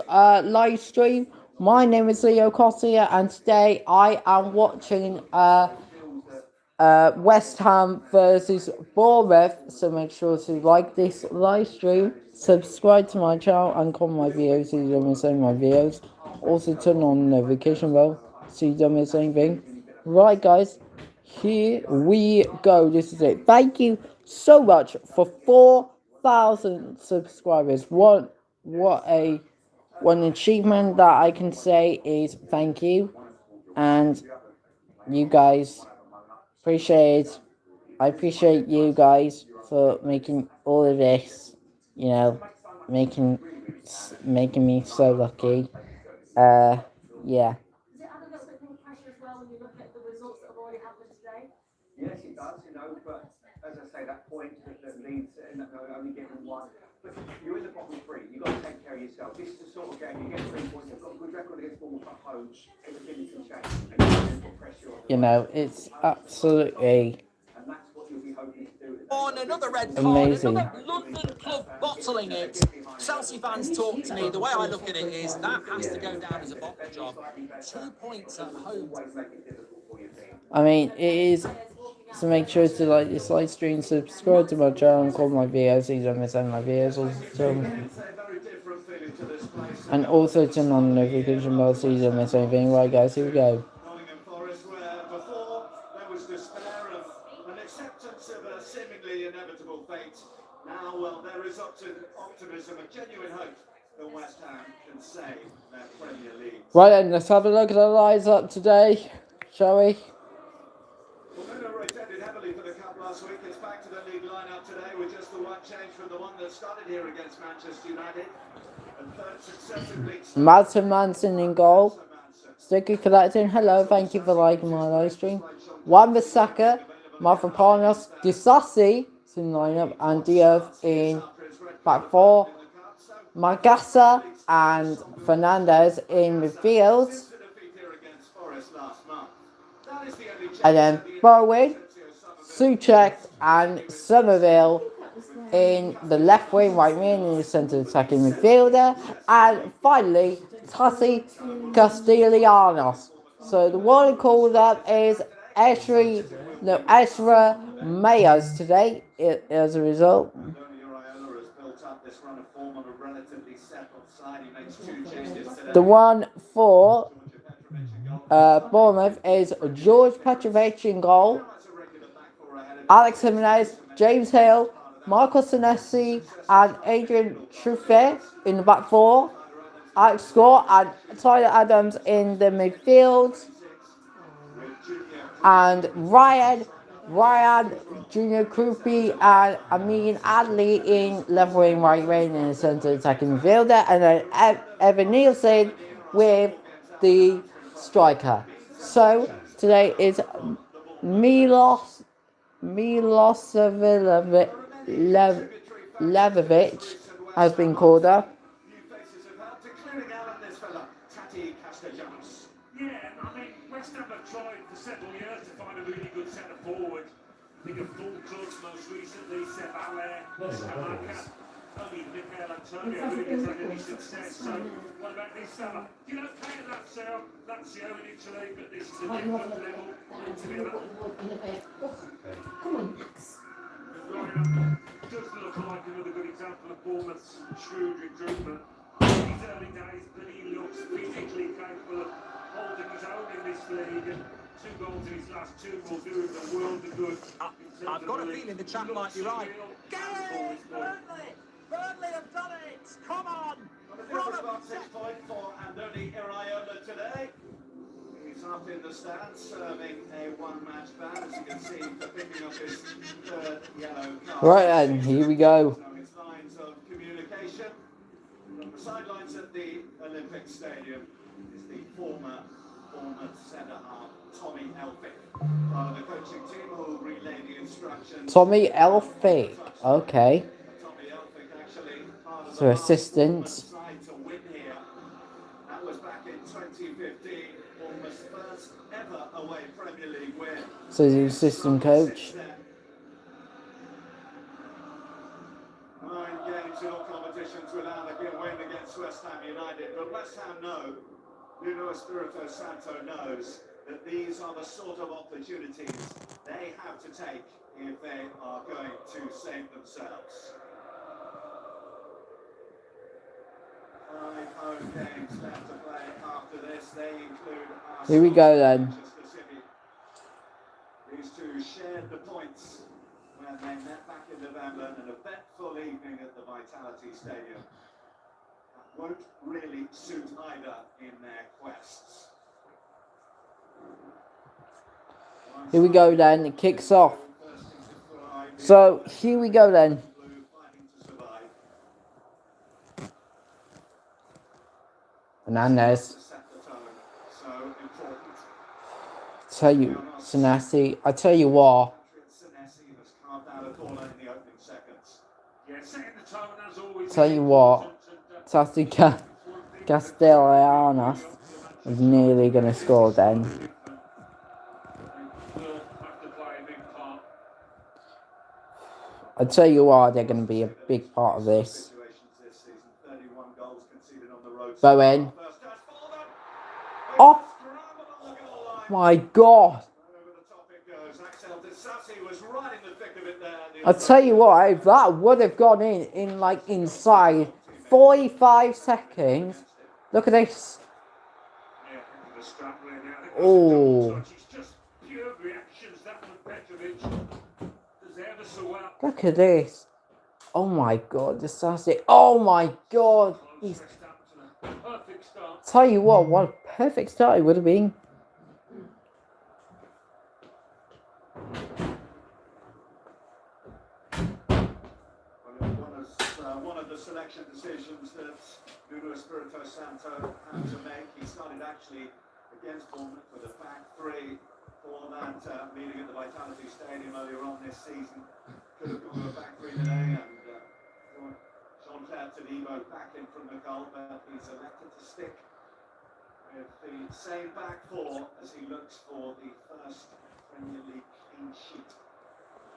live stream. My name is Leo Cossier, and today I am watching West Ham versus Bournemouth. So make sure to like this live stream, subscribe to my channel, and comment my videos so you don't miss any of my videos. Also turn on the notification bell so you don't miss anything. Right, guys, here we go. This is it. Thank you so much for 4,000 subscribers. One achievement that I can say is thank you, and you guys appreciate. I appreciate you guys for making all of this. You know, making making me so lucky. Yeah. Yes, it does, but as I say, that point that leads in that only getting one. But you're in the bottom three, you've got to take care of yourself. This is the sort of game, you get 3 points, you've got a good record against Bournemouth at home, everything can change, and you can put pressure on. You know, it's absolutely And that's what you'll be hoping to do. On another red card, amazing. another London club bottling it. Chelsea fans talk to me. The way I look at it is that has to go down as a bottle job. 2 points at home. I mean, it is. So make sure to like this live stream, subscribe to my channel, and call my videos so you don't miss any of my videos. And also turn on the notification bell so you don't miss anything. Right, guys, here we go. Nottingham Forest, where before there was despair of an acceptance of a seemingly inevitable fate. Now, well, there is optimism, a genuine hope that West Ham can save their Premier League. Right then, let's have a look at the lines up today, shall we? Well, Nuno rotated heavily for the Cup last week. It's back to the league lineup today with just the one change from the one that started here against Manchester United. And third successive league. Madsen Manson in goal. Sticky collecting. Hello, thank you for liking my live stream. Wan-Bissaka, Mavropanos, Disasi in lineup, and Diaz in back four. Magassa and Fernandez in midfield. And then Bowen, Souček and Somerville in the left wing, right wing, in the centre attacking midfielder. And finally, Tassi Castellanos. So the one called up is Ezra Mayers today as a result. The one for Bournemouth is George Petrovic in goal, Alex Jimenez, James Hill, Marco Senesi and Adrian Truffet in the back four, Alex Scott and Tyler Adams in the midfield, and Ryan Junior Krupi and Amin Adli in left wing, right wing in the centre attacking midfielder, and then Evan Nielsen with the striker. So today is Milosevic has been called up. Yeah, I mean, West Ham have tried for several years to find a really good centre forward. Think of full clubs most recently, Seb Haller, Amaka, only Michael Antonio really has had any success. So, what about this summer? You know, playing Lazio in Italy, but this is a different level altogether. Come on, Max. Does look like another good example of Bournemouth's shrewd recruitment. In his early days, but he looks physically capable of holding his own in this league, and 2 goals in his last 2 will do him the world of good. I've got a feeling the chat might be right. Gary! Burnley have done it! Come on! From 6 point for Andoni Iraola today. He's up in the stands serving a one-match ban, as you can see, for picking up his third yellow card. Right then, here we go. His lines of communication. From the sidelines at the Olympic Stadium is the former Bournemouth centre-half, Tommy Elphick. Part of the coaching team who will relay the instructions. Tommy Elphick, okay. Tommy Elphick actually part of So assistant. side to win here. That was back in 2015, Bournemouth's first ever away Premier League win. So he's the assistant coach. 9 games in all competitions. conditions without a good win against West Ham United, but West Ham know, Nuno Espirito Santo knows that these are the sort of opportunities they have to take if they are going to save themselves. 5 home games left to play after this. They include Here we go then. Manchester City. These two shared the points when they met back in November in an eventful evening at the Vitality Stadium. That won't really suit either in their quests. Here we go then. It kicks off. So here we go then. Hernandez. Tell you, Senesi. I tell you what. Tell you what. Tati Castellanos is nearly going to score then. I tell you what, they're going to be a big part of this. Bowen. Oh my God. I tell you what, if that would have gone in like inside 45 seconds. Look at this. Oh. Look at this. Oh my God, the Sassy. Oh my God. Tell you what a perfect start it would have been. One of the selection decisions that Nuno Espirito Santo had to make. He started actually against Bournemouth with a back three for that meeting at the Vitality Stadium earlier on this season. Could have gone to a back three today and Jean-Claude Todibo back in from the goal, but he's elected to stick with the same back four as he looks for the first Premier League clean sheet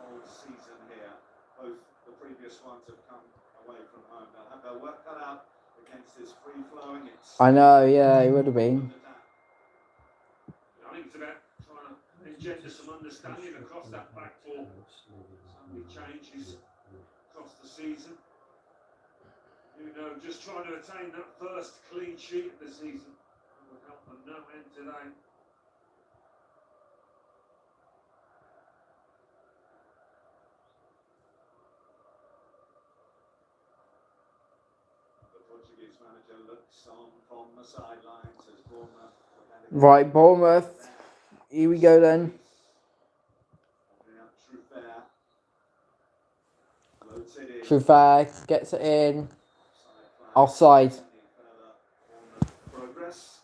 all season here. Both the previous ones have come away from home. They'll have their work cut out against this free-flowing. I know, yeah, it would have been. I think it's about trying to engender some understanding across that back four. So many changes across the season. You know, just trying to attain that first clean sheet of the season would help them no end today. Portuguese manager looks on from the sidelines as Bournemouth. Right, Bournemouth. Here we go then. Truffert gets it in. Offside. Progress.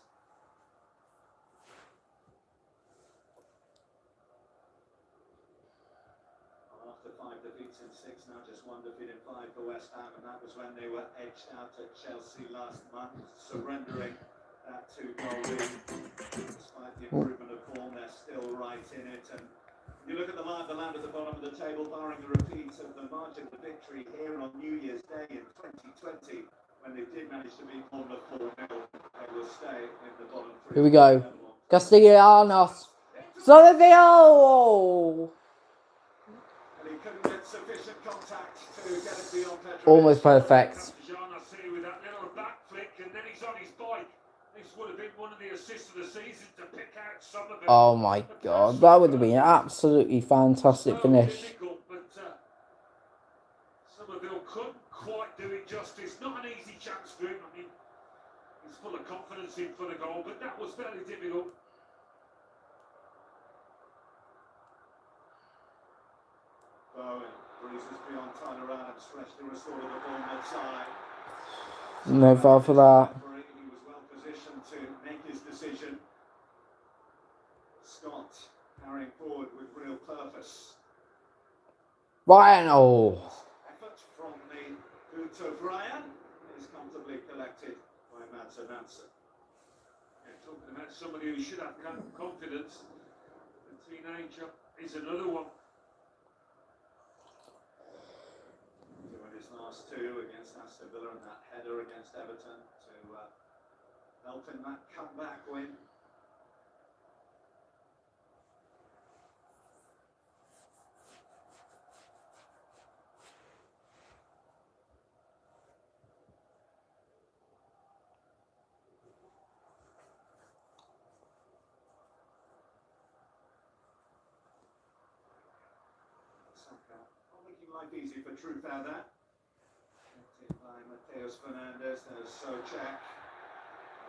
After 5 defeats in 6, now just 1 defeat in 5 for West Ham, and that was when they were edged out at Chelsea last month, surrendering that 2-goal lead. Despite the improvement of form, they're still right in it. And you look at the land at the bottom of the table, barring the repeats of the margin of victory here on New Year's Day in 2020, when they did manage to beat Bournemouth 4-0, they will stay in the bottom 3. Here we go. Castellanos. Solivio! And he couldn't get sufficient contact to get it beyond Petrovic. Almost perfect. With that little back flick, and then he's on his bike. This would have been one of the assists of the season to pick out some of it. Oh my God, that would have been an absolutely fantastic finish. Difficult, but Somerville couldn't quite do it justice. Not an easy chance for him. I mean, he's full of confidence in for the goal, but that was fairly difficult. Bowen breezes beyond Tyler Adams, fresh to restore to the Bournemouth side. No foul for that. He was well positioned to make his decision. Scott carrying forward with real purpose. Ryan, oh. Effort from the boot of Ryan is comfortably collected by Madsen Nansen. Yeah, talking about somebody who should have confidence, the teenager is another one. Doing his last last two against Aston Villa and that header against Everton to help in that comeback win. Not making life easy for Truffaut there. Kept it by Mateus Fernandes. There's Socek.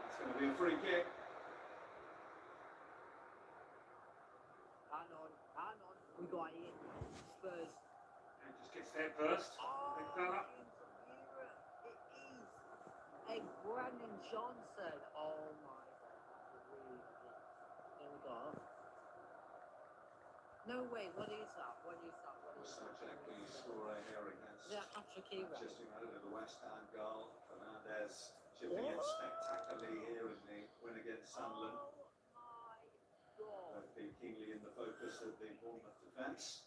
It's going to be a free kick. Hang on. We got it in. Spurs. And just gets there first. Big fella. It is. Brandon Johnson. Oh my God. There we go. No way. What is that? Socek, the scorer here against Yeah, Shakira. Manchester United at the West Ham goal. Fernandes chipping in spectacularly here in the win against Sunderland. God. Be keenly in the focus of the Bournemouth defence.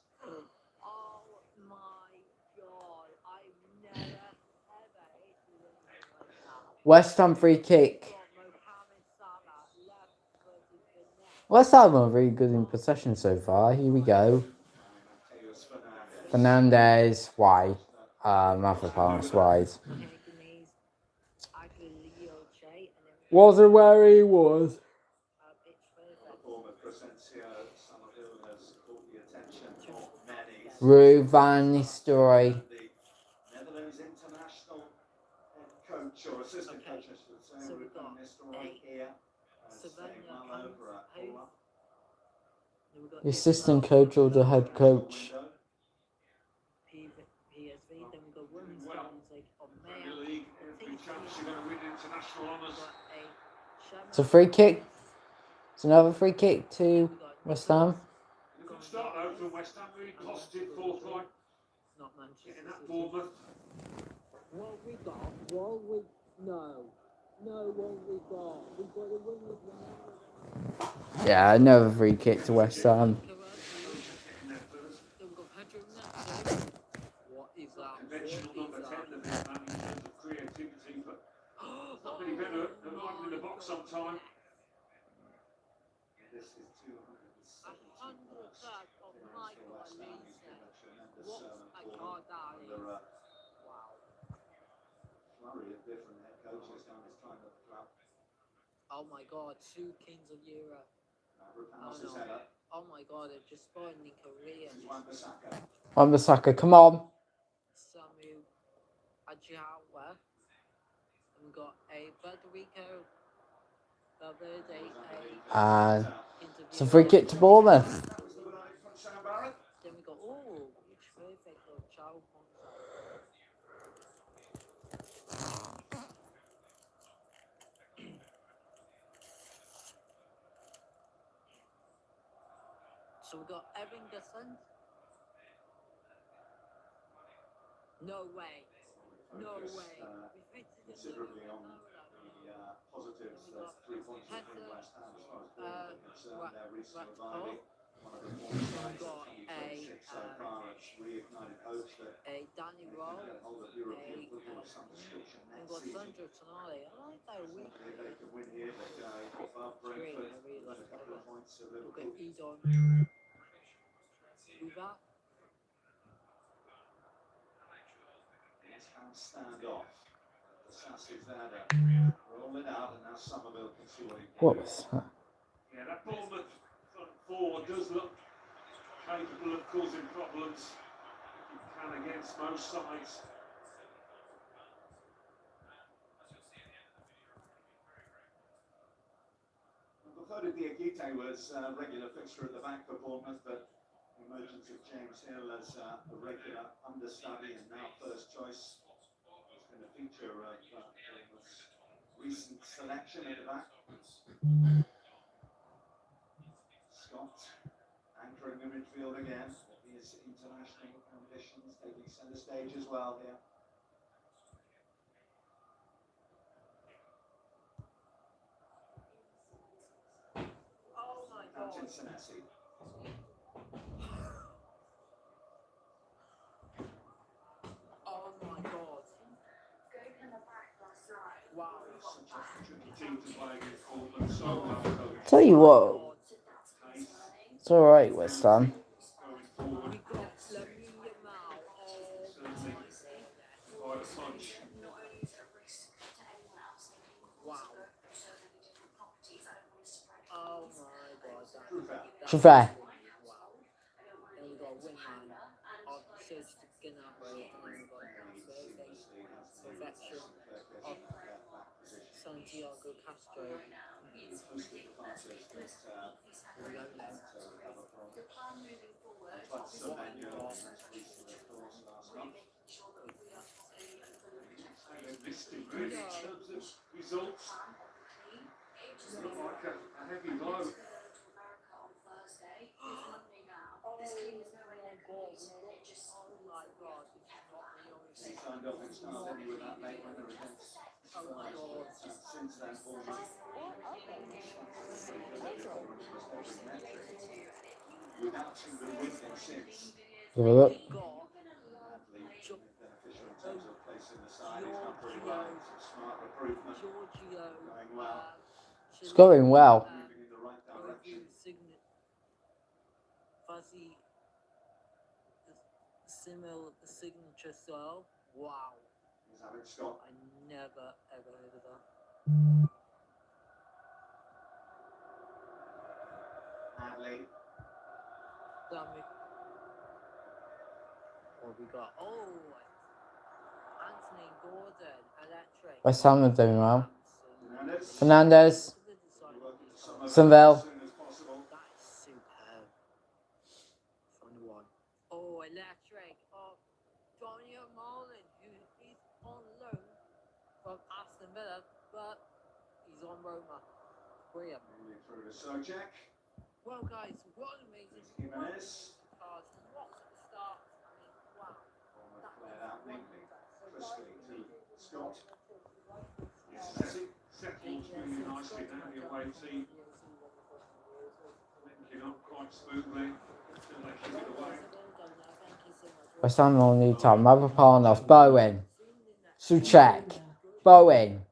Oh my God. I've never ever hated anything like that. West Ham free kick. Mohamed Salah left versus the net. West Ham are really good in possession so far. Here we go. Mateus Fernandes, wide. Rafa pass wide. Wasn't where he was. Bournemouth presents here. Somerville has caught the attention of many. Rue Van Nistelrooy. The Netherlands international head coach or assistant coach, I should say, So Rue we've Van got Nistelrooy here. Staying well over at Bournemouth. The assistant coach or the head coach? PSV, then we got women's Well, Champions League on Premier male. League, every chance you're going to win international honours. It's a free kick. It's another free kick to West Ham. A good start though from West Ham, really positive, forthright. Not Manchester Getting that City. Bournemouth. What we got? No, what we got? We got to win with one. Yeah, another free kick to West Ham. Getting there first. Then we got Pedro Neto. What is that? Conventional number 10 of this man in terms of creativity, but it's not any better than arriving in the box on time. This is 270 100 back of Michael West Ham. He's Alisa. given a tremendous What sermon a for card that is. under a Wow. flurry of different head coaches down his time at the club. Oh my God, 2 Kings of Europe. Rupan's his header. Oh my God, they've just spawned in Korea. This is Wan-Bissaka. Wan-Bissaka, come on. Samu Ajawa. And we've got a Federico Valverde. And it's a free kick to Bournemouth. That was the winner from Sam Barrett. Then we got, which perfect of Chao Ponta. So we got Evan Gasson. No way. No way. We fixed it in Considerably the on the positives. There's 3 points from West Ham as far as Bournemouth are concerned. They're recent reviving. One of the form sides of 2026 so far. It's reignited hopes that a Danny they Rowe. can hold of European football of some description And next got season. Sandro Tonali. I like that week. If they can win here, they go above Great, Brentford. I really like There's a couple of points of We've got Liverpool. Edon. Uva. West Ham stand off. The Sassi's there to roll it out, and now Somerville can see what he can What do. was that? Yeah, that Bournemouth front four does look capable of causing problems. You can against most sides. Bafodé Diakite was a regular fixture at the back for Bournemouth, but the emergence of James Hill as a regular understudy and now first choice has been a feature of Bournemouth's recent selection at the back. Scott anchoring the midfield again. His international ambitions taking centre stage as well here. Oh my Captain God. Senesi. Oh my God. Tell you what, it's alright, West Ham. We got Lamine Yamal. Oh my goodness. Quite a punch. Wow. Oh my god. Trevor. Wow. Then we got Wingman. Of Serge Gnabry. And then we got perfection of Santiago Castro. Missed him really in terms of results. Looked like a heavy blow. He signed off and started with that late winner against since then Bournemouth. Without single win since. Have a look. Beneficial in terms of placing the side. He's done pretty well. Some smart recruitment. Going well. It's going well. Moving in the right direction. Fuzzy, similar signature style. Wow. He's having Scott. I never ever heard of that. Hadley. Damn it. What we got? Oh, Anthony Gordon, electric. West Ham are doing well. Fernandez. Fernandez. Sunville. As soon as possible. That is superb. Fun one. Oh, electric of Daniel Marlin, who is on loan from Aston Villa, but he's on Roma. Brilliant. Moving through to Sojak. Well, guys, what an amazing Jimenez. cards. What a start. I mean, wow. Almost played out neatly. Crisply to Scott. Settles really nicely now, the away team. Linking up quite smoothly. Still they keep it away. West Ham will need time. Mavropanos. Bowen. Suchek. Bowen.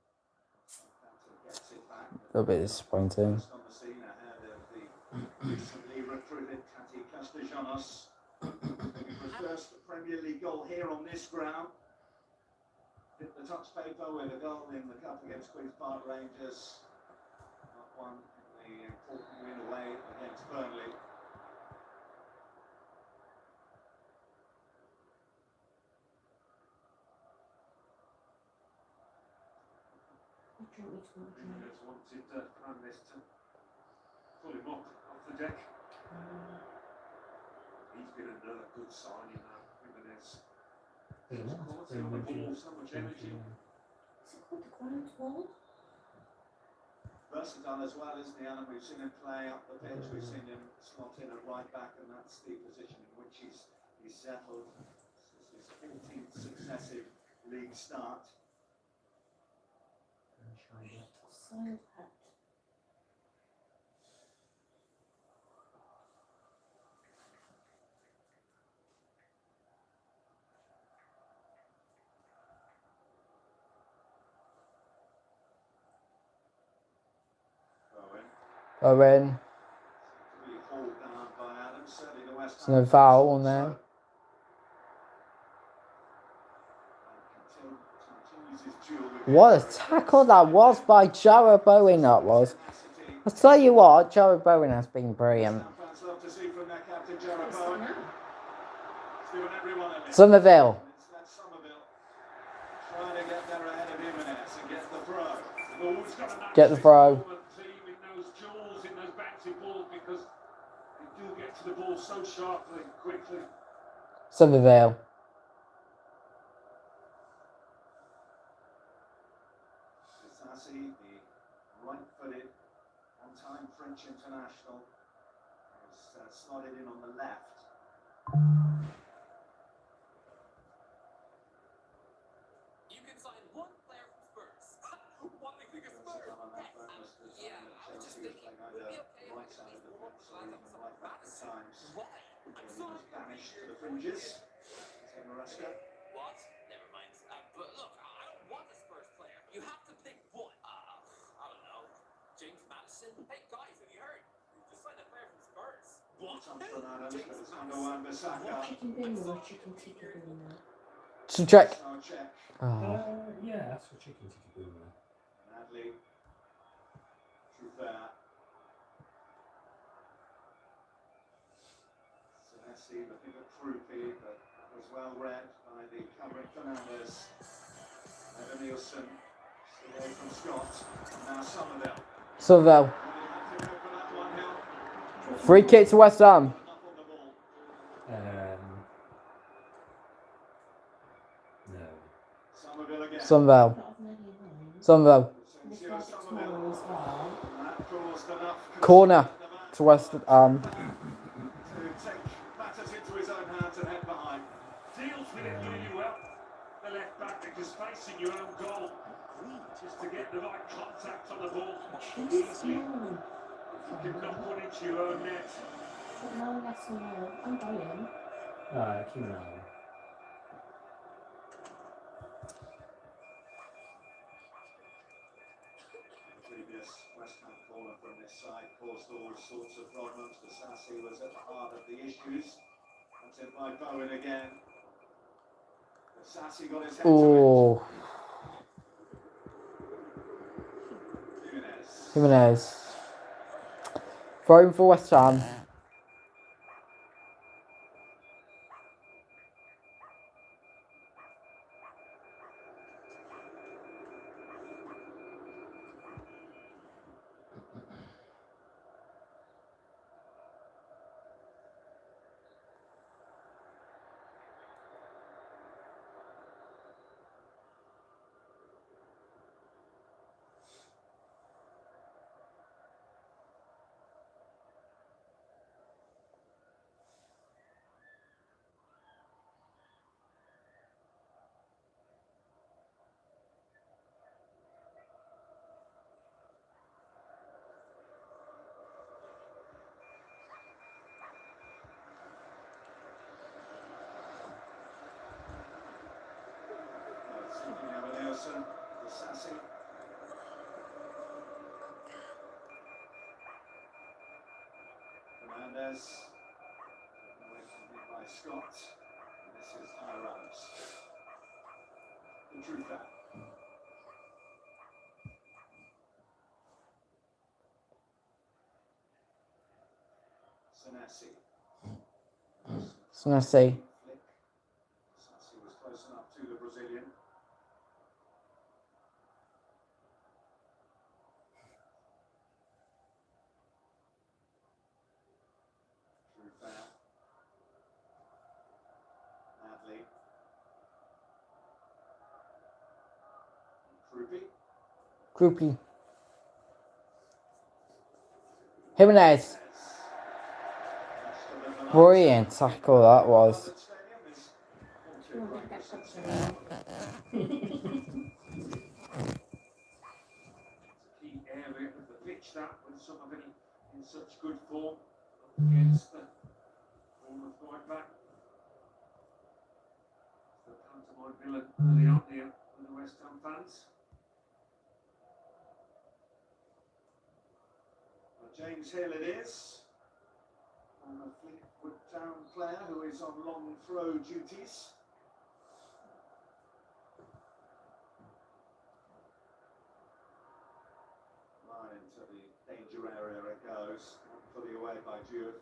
A little bit disappointing. First on the scene ahead of the recently recruited Tati Castellanos. The first Premier League goal here on this ground. Hit the touch paper with a goal in the cup against Queen's Park Rangers. Not one in the important win away against Burnley. Jimenez wanted Fernandez to pull him off the deck. He's been another good signing now, Jimenez. Quality on the ball, so much energy. Versatile as well, isn't he, Alan? We've seen him play up the pitch, we've seen him slot in at right back, and that's the position in which he's settled. This is his 14th successive league start. Bowen. Really hauled down by Adams, certainly the West There's no Ham foul on also. there. Continues his duel with What a tackle that was by Jarrod Bowen, that was. I'll tell you what, Jarrod Bowen has been brilliant. Fans love to see from their captain, Jarrod Bowen. He's given everyone a lift. Somerville. It's that Somerville trying to get there ahead of Jimenez and get the throw. Always got a Get the throw. team in those duels, in those bouncy balls, because they do get to the ball so sharply, quickly. Somerville. Sassi, the right-footed, on-time French international, has slotted in on the left. You can sign one player from Spurs. What makes you think of Spurs? Yeah, I was just thinking, would it be okay if I just leave one of the lads up someone Madison? Why? I'm sorry. Banished to the fringes. What? Never mind. But look, I don't want a Spurs player. You have to pick one. I don't know. James Madison? Listen, hey guys, have you heard? We've just signed a player from Spurs. What? Fernandes, but it's underwhelmed Bissaka. Chicken boom or chicken tikka boom? To check. No check. Oh. Yeah, that's for chicken tikka boom. Nadley. Truffert. Senesi looking at Troopy, but that was well read by the covering Fernandes. Evan Nielsen. Still away from Scott. And now Somerville. Somerville. Really have to go for that one, Hill. Free kick to West Ham. Enough on the ball. No. Somerville again. Somerville. Not as many of them. Somerville. And it's Sergio like it's Somerville. more as well. And that caused enough Corner concern at the back to West Ham. to take matters into his own hands and head behind. Deals with it really well, the left back, because facing your own goal, just to get the right contact on the ball, easily, you can knock one into your own net. But now yes or no. I'm going. Keep an eye. Previous West Ham corner from this side caused all sorts of problems. The Sassy was at the heart of the issues. That's it by Bowen again. The Sassy got his head to Oh. it. Jimenez. Jimenez. Throw him for West Ham. Speaking of Nielsen, the Sassy. Fernandes. Taken away from him by Scott. And this is high runs. The Truther. Senesi. Senesi. Flick. Senesi was close enough to the Brazilian. Truther. Nadley. Troopy. Groupie. Jimenez. Brilliant tackle that was. Oh, get that picture. Key area of the pitch, that, with some of it in such good form against the Bournemouth right back. The pantomime villain early on here for the West Ham fans. James Hill it is. And the Fleetwood Town player who is on long throw duties. Line into the danger area it goes. Fully away by Dewett.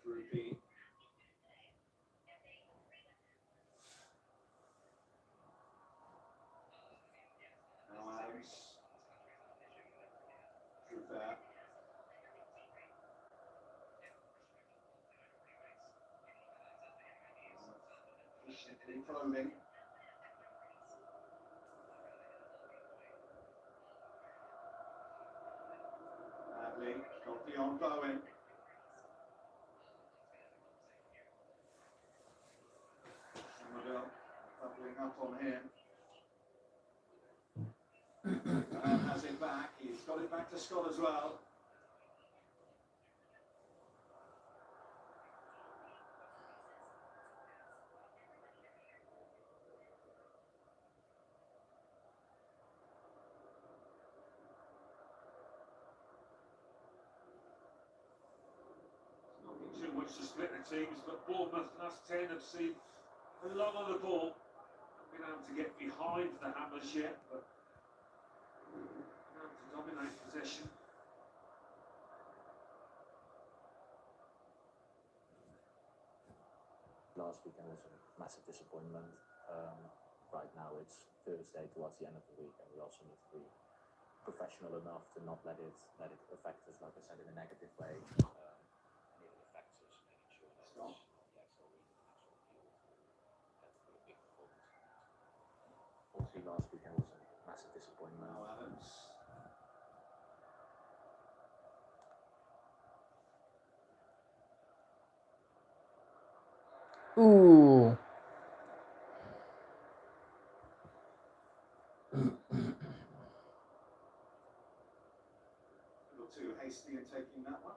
Troopy. Now Adams. Truther. Patiently probing. Nadley got beyond Bowen. Somerville doubling up on him. Has it back. He's got it back to Scott as well. managed to split the teams, but Bournemouth last 10 have seen a lot of the ball. Haven't been able to get behind the Hammers yet, but been able to dominate possession. Last weekend was a massive disappointment. Right now it's Thursday towards the end of the week, and we also need to be professional enough to not let it affect us, like I said, in a negative way. And if it affects us, making sure that on the actual reason, actual field, that's a big performance. Obviously, last weekend was a massive disappointment. Now Adams. Ooh. A little too hasty in taking that one.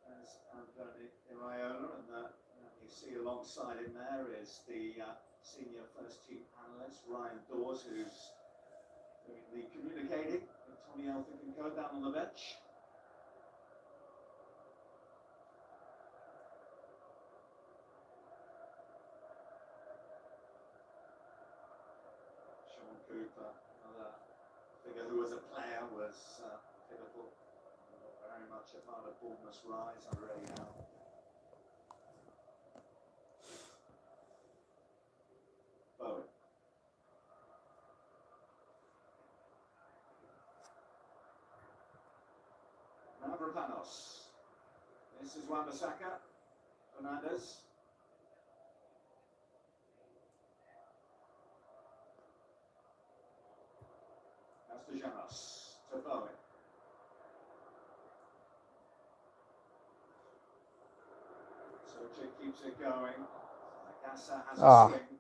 As Anthony Iraola, and you see alongside him there is the senior first team analyst Ryan Dawes, who's doing the communicating with Tommy Elphick and Co down on the bench. Sean Cooper, another figure who was a player, was pivotal, very much a part of Bournemouth's rise under Eddie Howe. Bowen. Mavropanos. This is Wan-Bissaka. Fernandez. Castellanos to Bowen. Socha keeps it going. Agassa has a swing.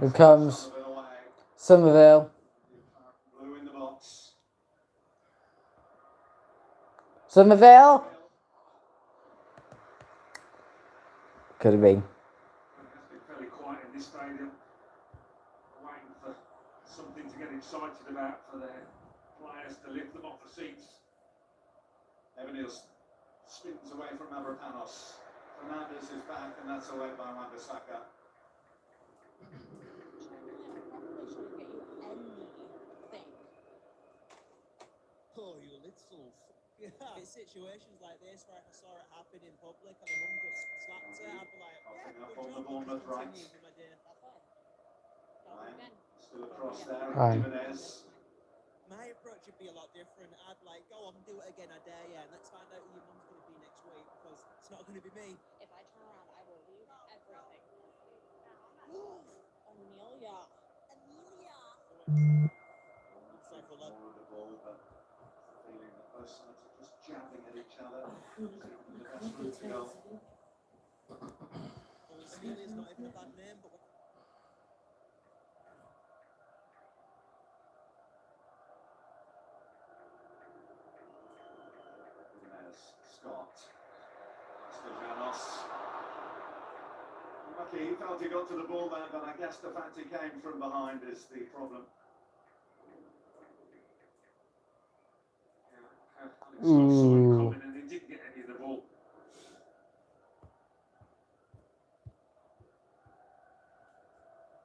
Here comes Somerville. Blue in the box. Somerville. Could have been. It has been fairly quiet in this stadium, waiting for something to get excited about for their players to lift them off the seats. Evanil spins away from Mavropanos. Fernandez is back, and that's away by Wan-Bissaka. Oh, you little It's situations like this where if I saw it happen in public and my mum just slapped it, I'd be like, yeah, Popping up good on the job, Bournemouth I'll right. continue with my day. Ryan still across there. Aye. Jimenez. My approach would be a lot different. I'd like, go on, do it again, I dare you, and let's find out who your mum's going to be next week, because it's not going to be me. If I turn around, I will leave everything. Amelia. So for love. More of the ball, but feeling that both sides are just jabbing at each other. Seeking the best route to goal. Paul Seeley is not even a bad name, but Jimenez, Scott. Castellanos. Lucky, he felt he got to the ball there, but I guess the fact he came from behind is the problem. Alex Scott saw him coming and he didn't get any of the ball.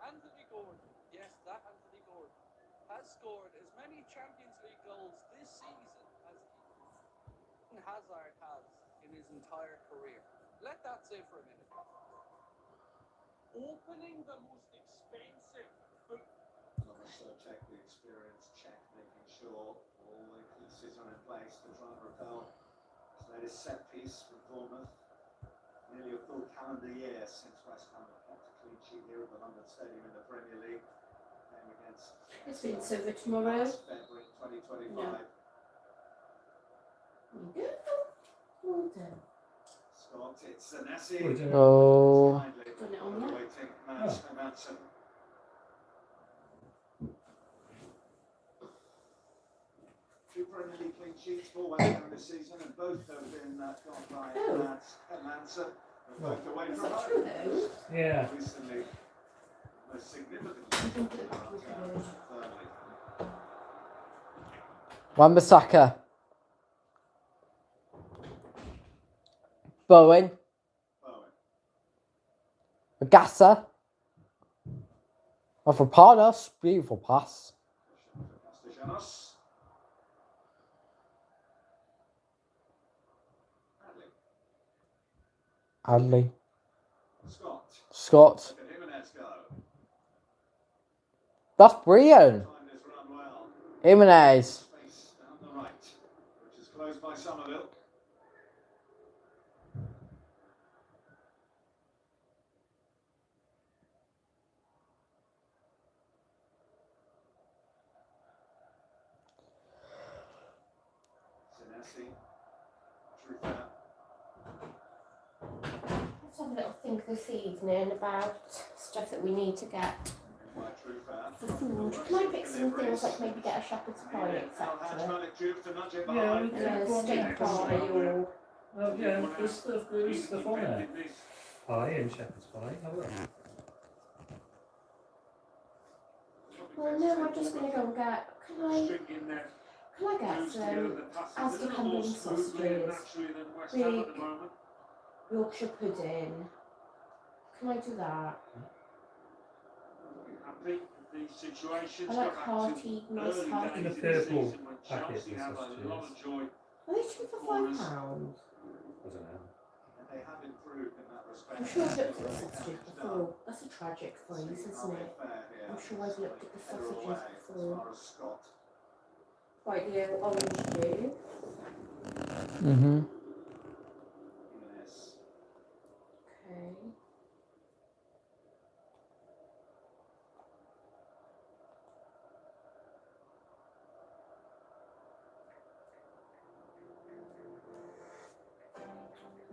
Anthony Gordon, yes, that Anthony Gordon, has scored as many Champions League goals this season as Eden Hazard has in his entire career. Let that sit for a minute. Opening the most expensive book. Also check the experience, check making sure all the pieces are in place to try and repel his latest set piece from Bournemouth. Nearly a full calendar year since West Ham have kept a clean sheet here at the London Stadium in the Premier League. Game against It's been silver tomorrow. February 2025. No. Good. Well done. Scott, it's Senesi. Oh. Done it on that. Waiting match for Manson. Two Premier League clean sheets for West Ham this season, and both have been got by Oh. Manson. Both away Is from that true home. though? Yeah. Recently Most significantly, firmly. Wan-Bissaka. Bowen. Bowen. Agassa. Mavropanos. Beautiful pass. Castellanos. Adley. Scott. Scott. Look at Jimenez go. That's brilliant. Timed his run well. Jimenez. Space down the right, which is closed by Somerville. Senesi. Truffaut. Let's have a little think this evening about stuff that we need to get By Truffaut. for food. Can I pick some things like maybe get a shepherd's pie, etc.? Hatchmanic Duke to nudge it Yeah, behind. And a steak pie or Oh, yeah, there's stuff on there. This. Pie and shepherd's pie. Have a look. well no, I'm just gonna go and get String in there. can I get Moves together some the passes a Asda little more Cumberland smoothly and sausages, naturally than West Ham at the big moment. Yorkshire pudding? Can I do that? Happy with these situations. I like Got back to hearty, nice early hearty days The in the purple season when packet Chelsea of had a lot sausages. of joy. Are they two for £5? I don't know. And they have improved in that respect. I'm sure I've looked at the sausages before. That's a tragic phrase, isn't it? I'm sure I've looked at the sausages before. Scott. Right, the orange juice. Mm-hmm. Jimenez. Okay.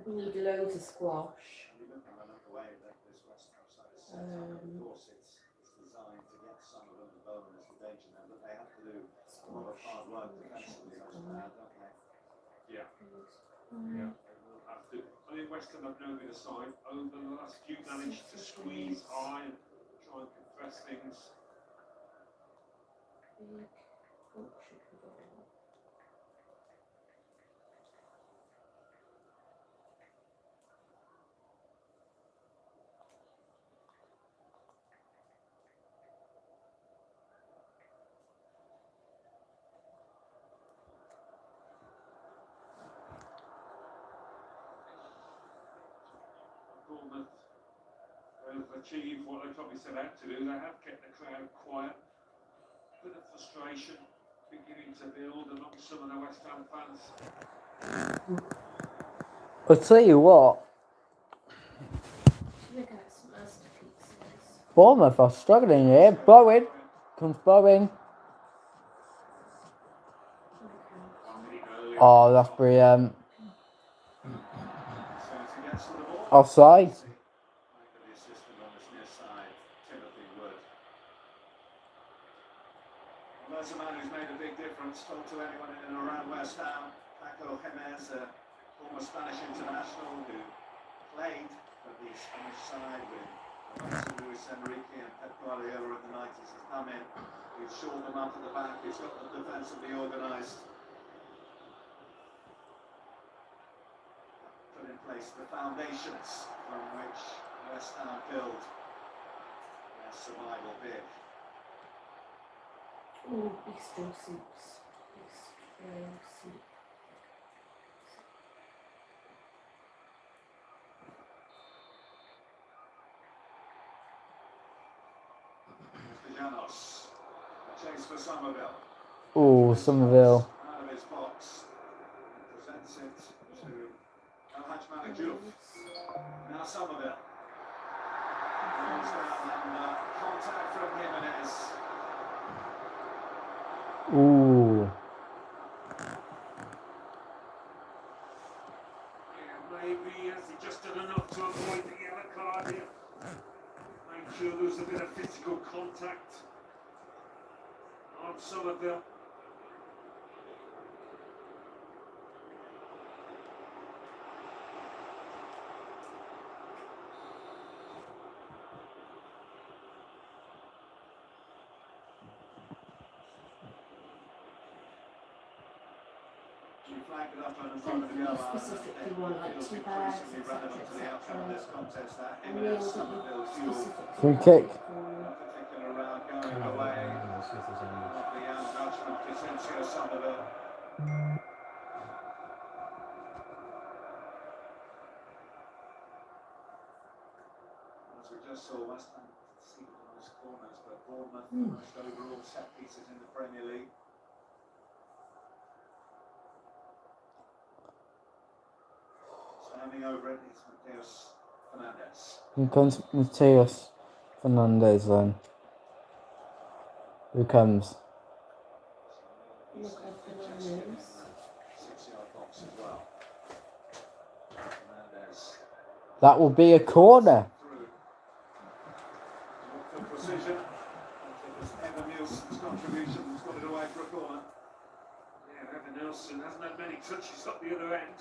We need loads of squash. You look on another way that this West Ham side is set up. Of course, it's designed to get some of them to Bowen as the danger man, but they have to do a lot of hard work defensively, don't they? Yeah. Yeah, they will have to. I think West Ham have no bit of sign. Over the last few managed to squeeze high and try and compress things. Big Yorkshire pudding. Bournemouth have achieved what they probably set out to do. They have kept the crowd quiet. Bit of frustration beginning to build among some of the West Ham fans. I'll tell you what, Should I get some masterpieces? Bournemouth are struggling here. Bowen. Comes Bowen. Oh, that's brilliant. Offside. The assistant on this near side, Timothy Wood. Well, there's a man who's made a big difference. Talk to anyone in and around West Ham. Paco Jimenez, a former Spanish international who played for the Spanish side with Luis Enrique and Pep Guardiola in the 90s. He's come in, he's shored them up at the back, he's got them defensively organised. Put in place the foundations from which West Ham build their survival bid. Ooh, bistro soups. Bistro soup. Castellanos. A chase for Somerville. Oh, Somerville. Out of his box. Presents it to Hatchmanic Juve. Now Somerville. Goes down and contact from Jimenez. Ooh. Yeah, maybe has he just done enough to avoid the yellow card here? Make sure there's a bit of physical contact on Somerville. flagged it up a Then moment who ago. you specifically want, like Feels tea bags, increasingly etc., relevant to the outcome of this etc. contest. That A imminent meal that Somerville you fuel. specifically Free like, kick. or Particular round going Can't have away. it, we'll see if there's any. Of the young Dutchman, Vicencio Somerville. As we just saw, West Ham conceded the most corners, but Bournemouth the most overall set pieces in the Premier League. Standing over it is Mateus Fernandes. Here comes Mateus Fernandes then. Who comes? look at bananas. 6-yard box as well. Fernandes That will be a corner. through. For precision. It was Evan Nielsen's contribution that's got it away for a corner. Yeah, Evan Nelson hasn't had many touches up the other end.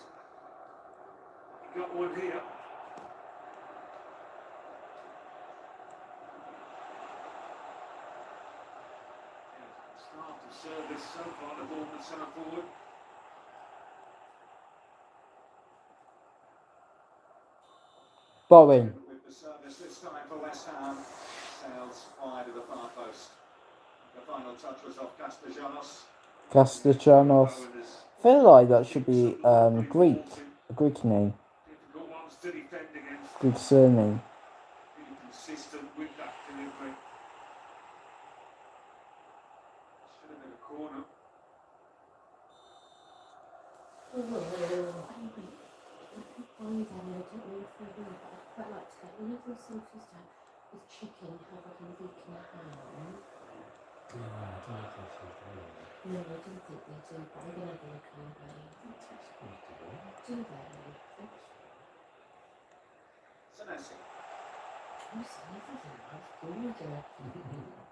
He got one here. Start of service so far, the Bournemouth centre forward. Bowen. With the service this time for West Ham. Sails wide of the far post. The final touch was off Castellanos. Castellanos. I feel like that should be Greek. A Greek name. Difficult ones to defend against. Greek surname. Really consistent with that delivery. Should have been a corner. Find them, I don't know if they will, but I'd quite like to get one of those sauces down with chicken, have like a vegan ham. Yeah, I don't know if that's what they are. No, I don't think they do, but I'm gonna have a look anyway. Do they? Senesi. I'm sorry, this is a nice burger.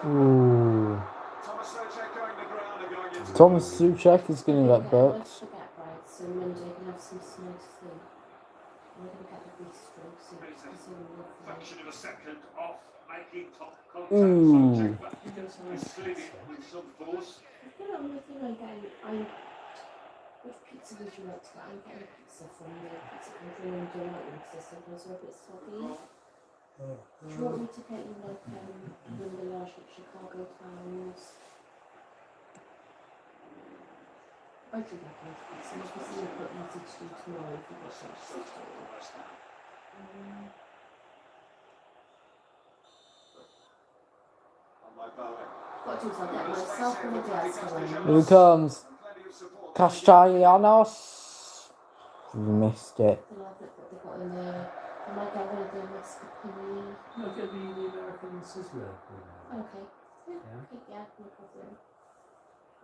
Ooh. Thomas Souček going the ground and going into Thomas Souček is going to get booked. Let's forget, right, so Monday I can have some snug sleep. I'm gonna get the bistro, so it's a Fraction of a second off, making top contact. Ooh. Souček, but he slid it with some force. You know, the thing I'm which pizza would you like to get? I'm getting a pizza from the pizza country and doing because they're sometimes a bit soggy. Do you want me to get you like Wimberlash at Chicago Towns? I do like those pizza. Obviously, it's quite easy to do tomorrow if you've got something to do. What do is I'll get myself and my dad's home. Here he comes. Castellanos. You missed it. Then I'll look what they've got in there. I might get rid of the mascarpone. No, get the American sizzler. Okay. Yeah. Okay, yeah, no problem.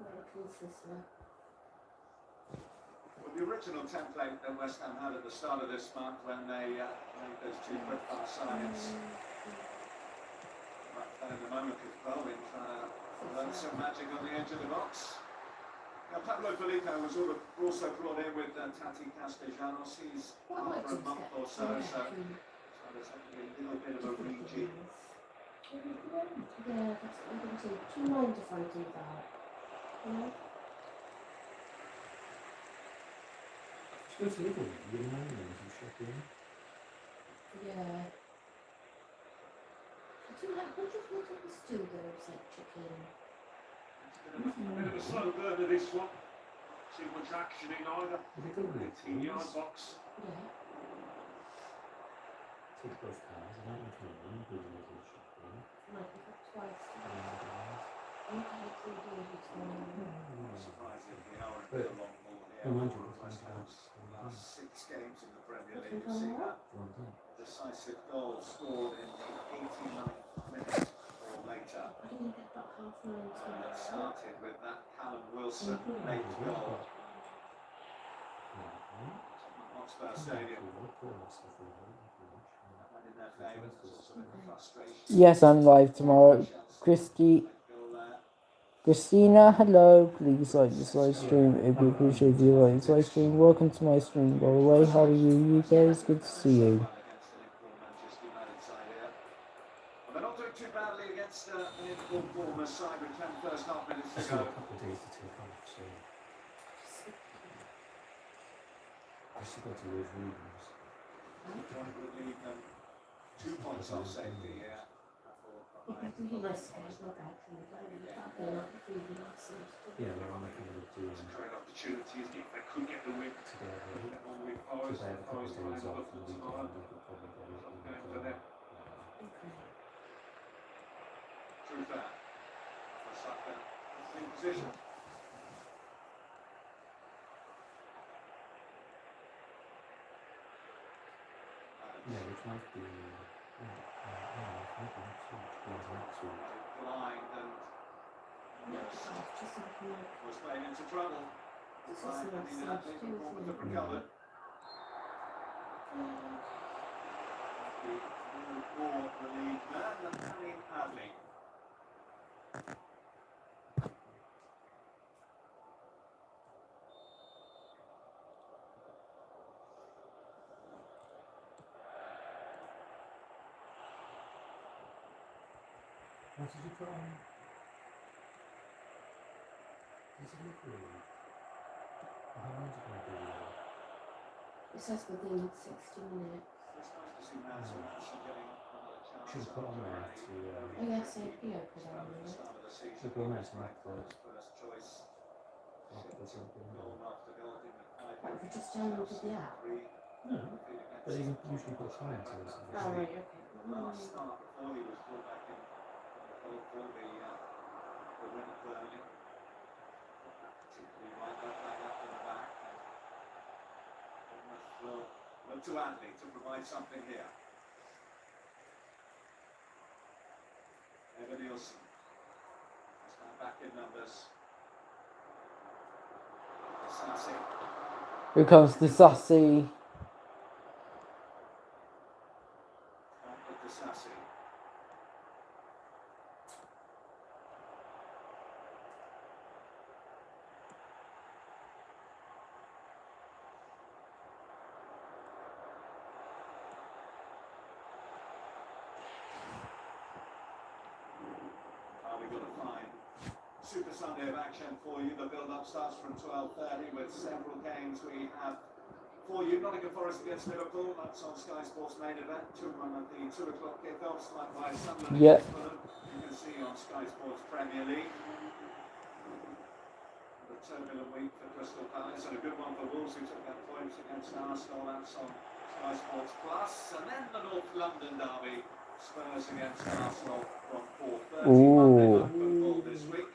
American sizzler. Well, the original template that West Ham had at the start of this month when they made those two quick pass signings. Right then in the moment with Bowen trying to learn some magic on the edge of the box. Now Pablo Filippo was also brought in with Tati Castellanos. He's out for a month or so, so there's a little bit of a rejig. Yeah, that's what I'm going to do. Do you mind if I do that? Yeah? Go to Italy, you get an onion and shop in. Yeah. Do you like, what do you think of the stew though? It's like chicken. Bit of a slow burner this one. Too much action in either. Have you got the 18-yard box. Yeah. Take both cars, and that one from one, good little shop in. Might pick up twice. I'm going to do it tomorrow. Surprisingly, the hour and a long ball here. Mind you, West Ham's last 6 games in the Premier League. What You see from that decisive goal scored in the 89th minute or later. I didn't get about half an hour to And it it. started with that Callum Wilson late goal. Hotspur Stadium. And in their favour, there's also a bit of frustration. Yes, I'm live tomorrow. Christy, Christina, hello. Please like this live stream. It'd be appreciated if you like this live stream. Welcome to my stream, by the way. How are you guys? Good to see you. They're not doing too badly against an informed Bournemouth side with 10 first half minutes to I've got go. a couple of days to take off, so I still got to those readings. Point would leave them 2 points off safety here. Yeah, they're on the kind of doing Great opportunities if they could get the win. together. Get one win Because Forest. I have a couple of Forest days playing off Liverpool the tomorrow. weekend, I could probably get it Top in game for them. Through that. Osaka in position. Yeah, which might be next week. Blind and was playing into trouble. Blind and Inati, Bournemouth have recovered. More relieved man than Amin Adli. What did you put on? Is it liquid? How long is it going to be? It says within 60 minutes. It's nice to see Manson actually getting another chance. Should have put on there to Oh yes, I put on there. should go nice and like the First choice. after something. Goal after goal, didn't it? What, if you just downloaded the app? No, but he usually puts time to this. Oh right, okay. Last start before he was brought back in for the win at Burnley. Particularly right up in the back. Will look to Adley to provide something here. Evan Nielsen. That's now back in numbers. Sassi. Here comes the sassy. Back with the Sassi. We've got to find Super Sunday of action for you. The build-up starts from 12:30 with several games we have for you. Nottingham Forest against Liverpool. That's on Sky Sports main event. 2-1 at the 2 o'clock kickoffs, like by Sunderland against Fulham. You can see on Sky Sports Premier League. A turbulent week for Crystal Palace and a good one for Wolves, who took their points against Arsenal. That's on Sky Sports Plus. And then the North London derby. Spurs against Arsenal from 4:30 Monday Night Football this week.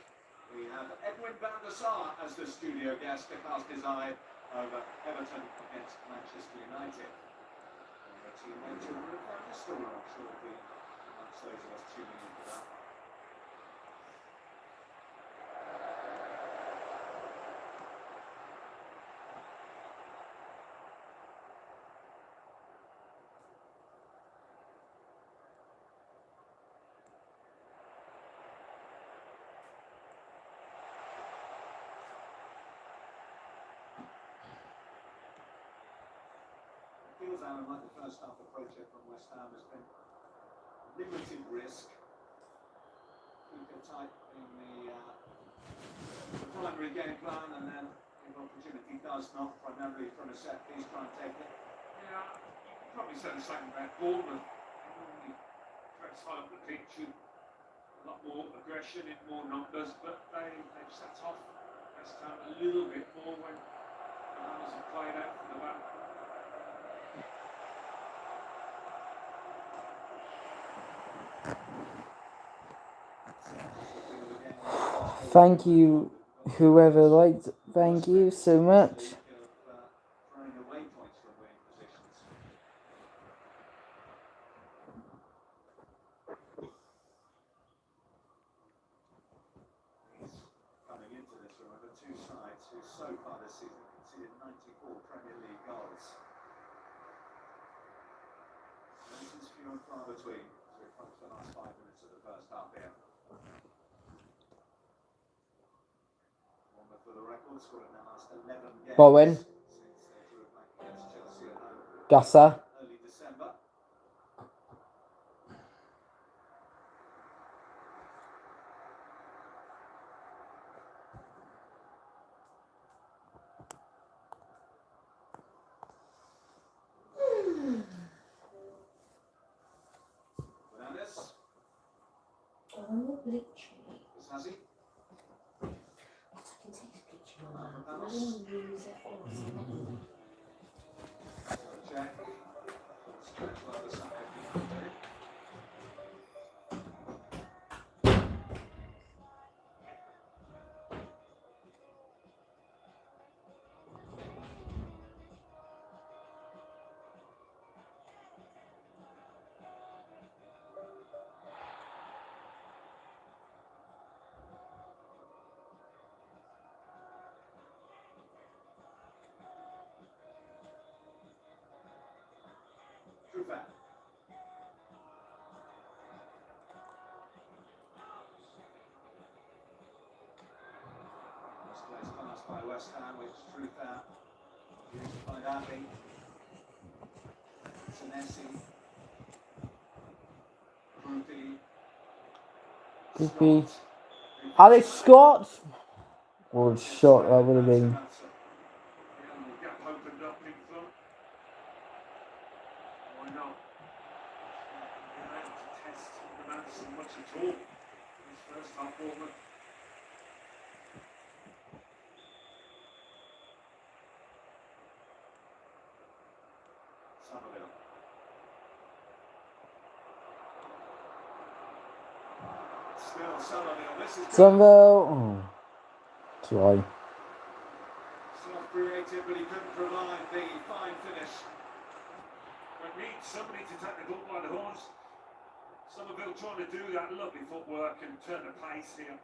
We have Edwin van der Sar as the studio guest to cast his eye over Everton against Manchester United. A team where children have found a story, I'm sure will be amongst those of us tuning in for that. Feels, Alan, like the first half approach here from West Ham has been limited risk. Keep it tight in the primary game plan, and then if opportunity does not, primarily from a set piece, try and take it. Yeah, you could probably say the same about Bournemouth. They normally press high up the pitch and a lot more aggression in more numbers, but they've set off West Ham a little bit more when the Hammers have played out from the back. Thank you, whoever liked. Thank you so much. Throwing away points from winning positions. Coming into this, remember, two sides who so far this season conceded 94 Premier League goals. This is few and far between as we approach the last 5 minutes of the first half here. Bowen. Gasser. Oh, bleaching. But I can take a picture of that. I didn't use it or something. By West Ham, which truth out. Used by Darby. Senesi. Goofy. Alex Scott. Good shot that would have been. The gap opened up in front. Why not? Been able to test the Madison much at all. His first half Bournemouth. Somerville. Oh. Try. Self-created, but he couldn't provide the fine finish. But needs somebody to take the ball by the horns. Somerville trying to do that lovely footwork and turn the pace here.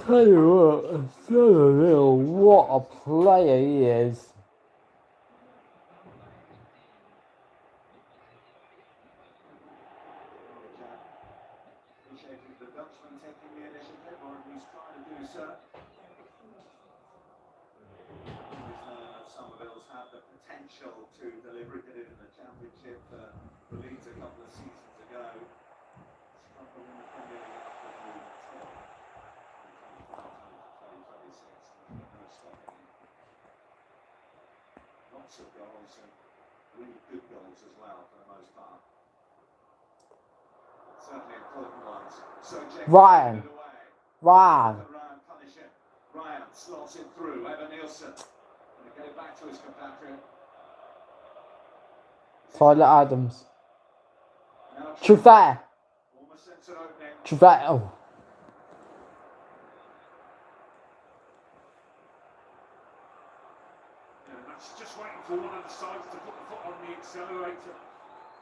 Tell you what, Somerville, what a player he is. Appreciated the Dutchman taking the initiative, or at least trying to do so. Somerville's had the potential to deliver. Did it in the Championship for Leeds a couple of seasons ago. Struggled in the Premier League after moving until 2026. No stopping him. Lots of goals and really good goals as well for the most part. Certainly important ones. So Ryan. Ryan. Ryan punish it. Ryan slots it through. Evan Nielsen. Going to get it back to his compatriot. Tyler Adams. Trufair. Trufair. Oh. Yeah, that's just waiting for one of the sides to put the foot on the accelerator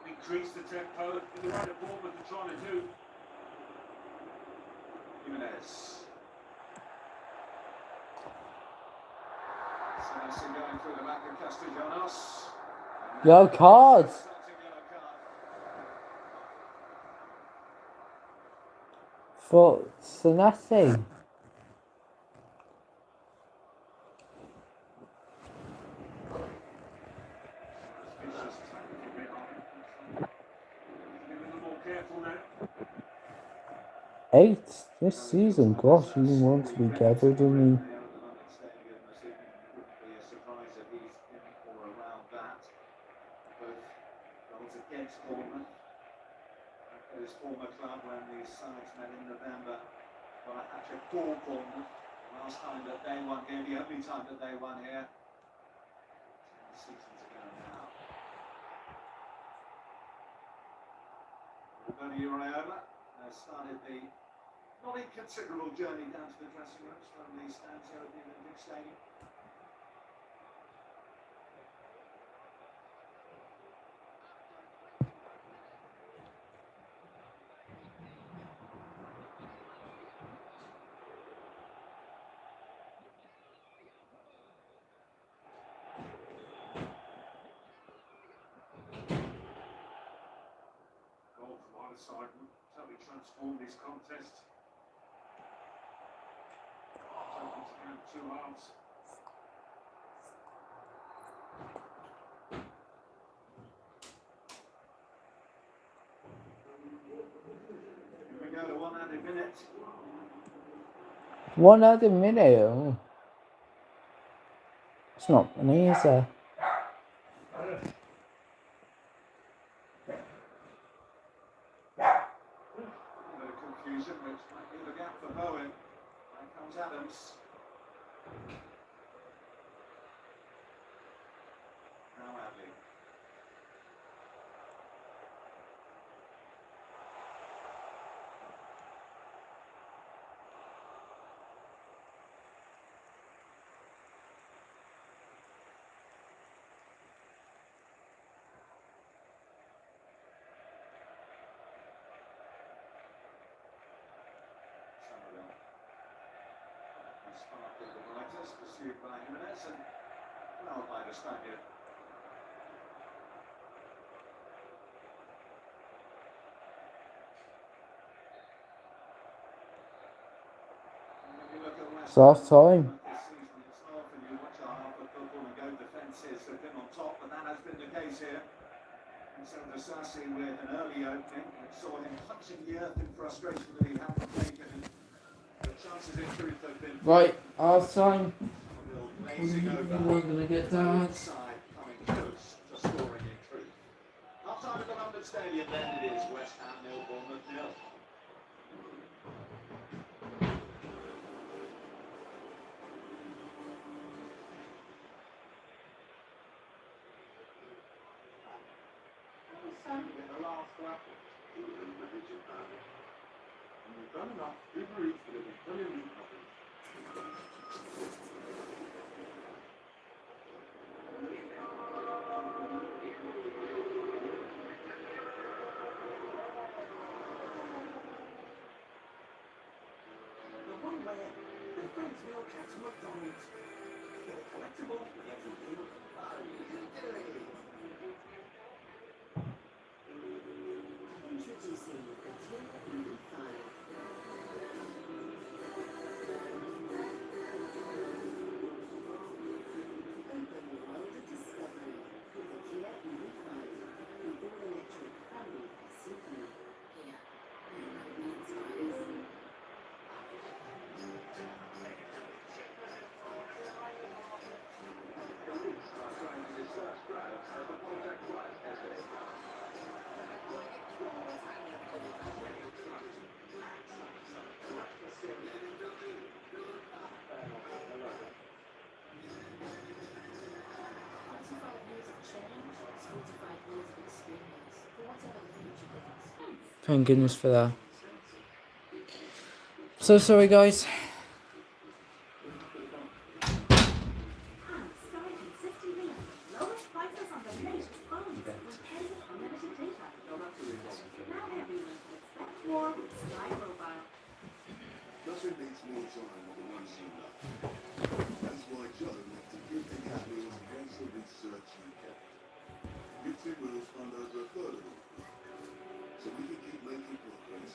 and increase the tempo in the way that Bournemouth are trying to do. Jimenez. Senesi going through the back of Castellanos. Yellow cards. For Senesi. Eight this season, gosh, you want to be careful, don't you? Against Bournemouth. His former club when these sides met in November. Got a hat-trick for Bournemouth. Last time that they won here, the only time that they won here. 10 seasons ago now. Roberto Uraiola has started the not inconsiderable journey down to the dressing rooms from the stands here at the Olympic Stadium. either side totally transformed this contest. Open to count two halves. Here we go to 1 added minute. 1 other minute. Oh. It's not funny, is there? A bit of confusion, which might leave a gap for Bowen. Here comes Adams. Now Adley. Spark with the brightest, pursued by Jimenez and well by the Spaniard. When you look at West Last time. this season, it's often you watch our half of football and go defences have been on top, but that has been the case here. And so the Sassi with an early opening, which saw him punching the earth in frustration that he hadn't taken. And the chances in truth have been Right, last time. blazing over. We're gonna get that. Side coming close to scoring in truth. Half time at the London Stadium, then it is West Ham 0, Bournemouth 0. In the last lap, he was in the managing band. And we've done enough. Uber Eats would have been brilliantly covered. The one where the friends meal cats McDonald's. Get a collectible with every meal. Oh, you can do it. Introducing the TIA-EV5. Open the world of discovery with the Kia EV5, the all-electric family SUV. Kia, movement inspires. Thank goodness for that. So sorry, guys. Nothing beats more time with the ones you love. That's why Joe left to Gifting at Wheels Cancer Research UK. Gifting Wheels fund over a third of all. So we can keep making progress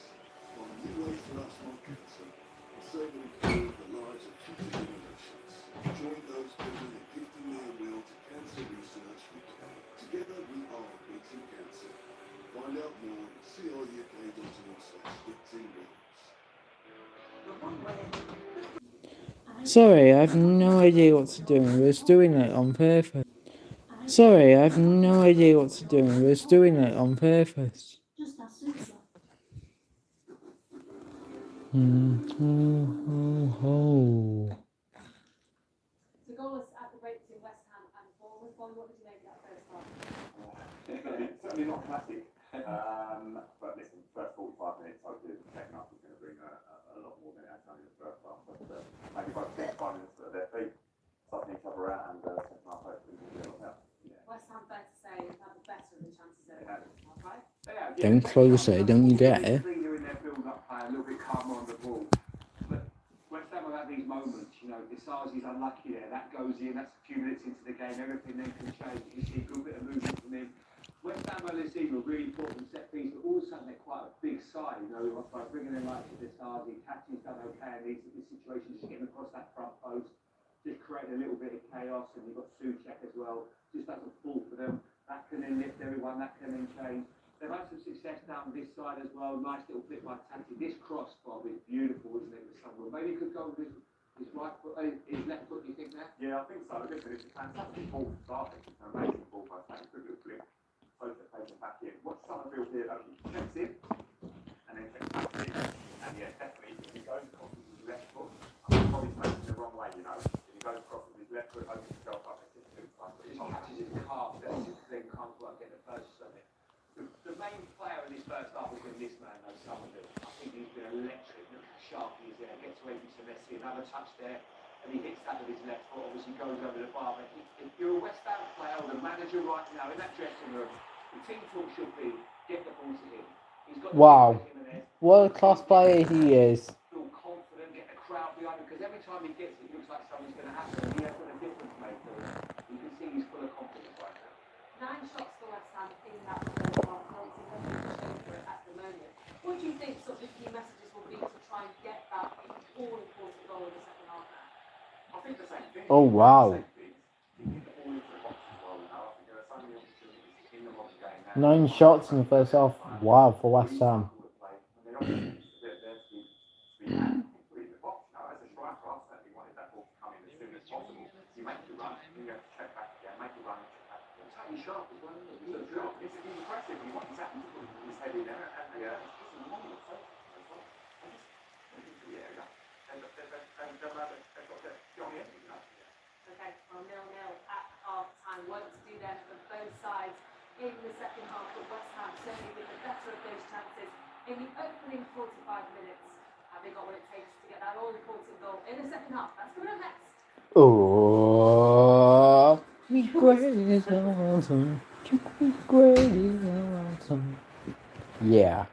on new ways to outsmart cancer and save and improve the lives of future generations. Join those building a gifting their will to Cancer Research UK. Together we are beating cancer. Find out more at cruk.org/giftingwheels. Sorry, I have no idea what to do. We're doing it on purpose. Sorry, I have no idea what to do. We're doing it on purpose. Just as super. The goal was at the break between West Ham and Bournemouth. What did you make of that first half? Certainly not classic. But listen, first 45 minutes, I do. The second half is going to bring a lot more than it had done in the first half. But maybe by 45 minutes at their feet, sorting each other out, and second half hopefully will be a lot better. West Ham, fair to say, had the better of the chances over the first half, right? Don't close it, don't you get it? Cleaner in their build-up play, a little bit calmer on the ball. But West Ham have had these moments, you know, Disasi's unlucky there, that goes in, that's a few minutes into the game, everything then can change. You see a good bit of movement from him. West Ham earlier this season were really poor from set piece, but all of a sudden they're quite a big side. You know, by bringing in like Vitali, Tachi's done okay in these situations, just getting across that front post, just creating a little bit of chaos. And you've got Souček as well, just doesn't fall for them. That can then lift everyone. That can then change. They've had some success down this side as well. Nice little bit by Tachi. This cross, Bob, is beautiful, isn't it? With someone, maybe he could go with his right foot, his left foot. Do you think that? Yeah, I think so. Listen, it's a fantastic ball to start with. It's an amazing ball by Tachi. Good little flip. Both are taken back in. Watch Summerfield here, though. He checks in and then checks back in. And yeah, definitely, if he goes across with his left foot, I'm probably facing the wrong way, you know. If he goes across with his left foot, opens himself up, it's just too fun. He catches his calf, then can't quite get the purchase of it. The main player in this first half has been this man, though, Summerfield. I think he's been electric. Look how sharp he is there. Gets away from Messi, another touch there, and he hits that with his left foot. Obviously goes over the bar. But if you're a West Ham player or the manager right now in that dressing room, the team talk should be get the ball to him. He's got Wow. What a class player he is. Feel confident, get the crowd behind him, because every time he gets it, it looks like something's going to happen. He has got a difference maker. You can see he's full of confidence right now. 9 shots for West Ham in that first half. Obviously, nothing to show for it at the moment. What do you think sort of the key messages will be to try and get that all-important goal in the second half now? I think the same thing. Oh, wow. You get the ball into the box as well now. I think there are so many opportunities in the wrong game now. 9 shots in the first half. Wow, for West Ham. Okay, well, 0-0 at half-time. Work to do then for both sides in the second half, but West Ham certainly with the better of those chances in the opening 45 minutes. Have they got what it takes to get that all-important goal in the second half? That's coming up next. Oh, me great is awesome. Me great is awesome. Yeah.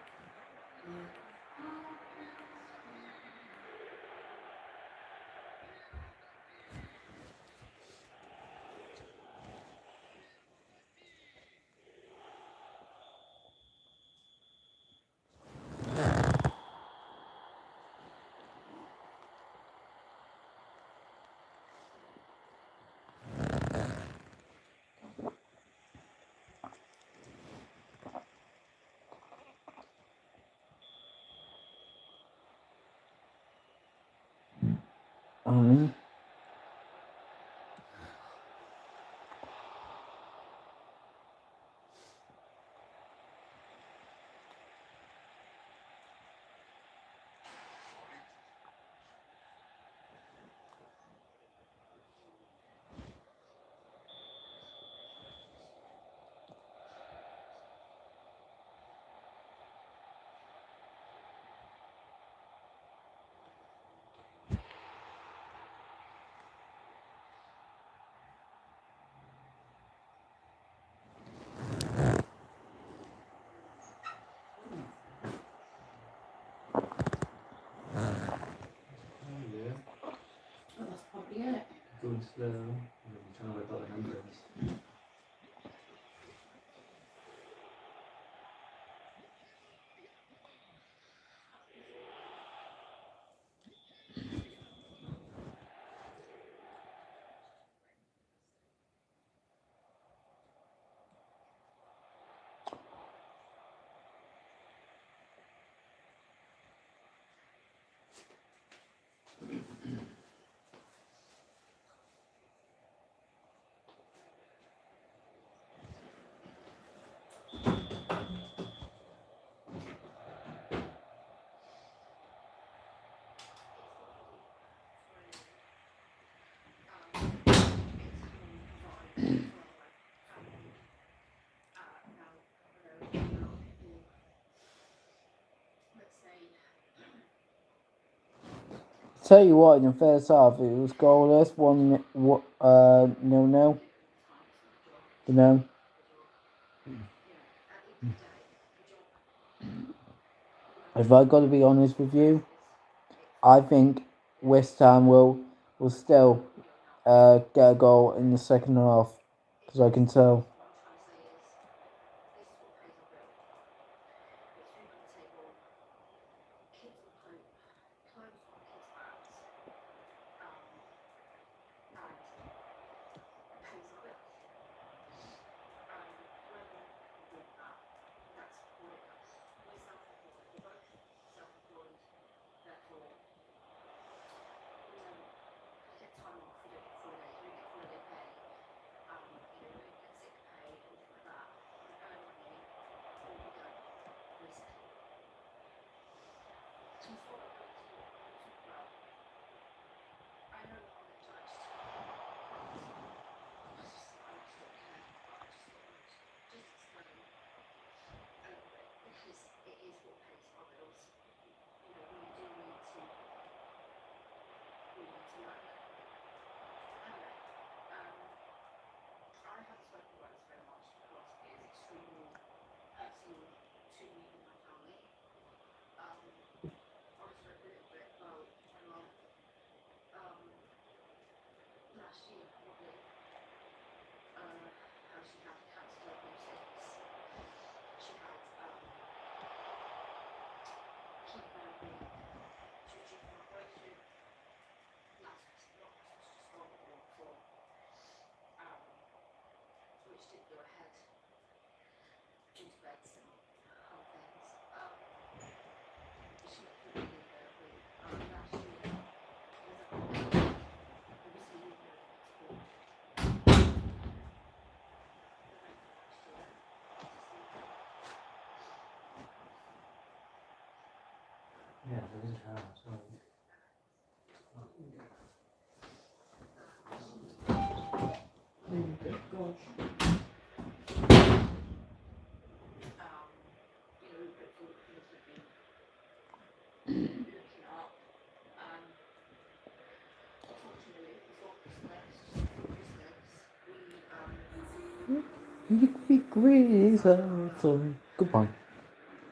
Um, Oh yeah. Well, that's probably it. Going slow. I'm trying to work out the numbers. Tell you what, in the first half, it was goalless. 0-0. You know. If I got to be honest with you, I think West Ham will still get a goal in the second half, because I can tell. which did go ahead due to some health things. She couldn't leave her with last year was a obviously we know the next board. The record last year Yeah, there is how. So. hopeful that things would be looking up. Unfortunately, before Christmas, just before Christmas, we Goodbye.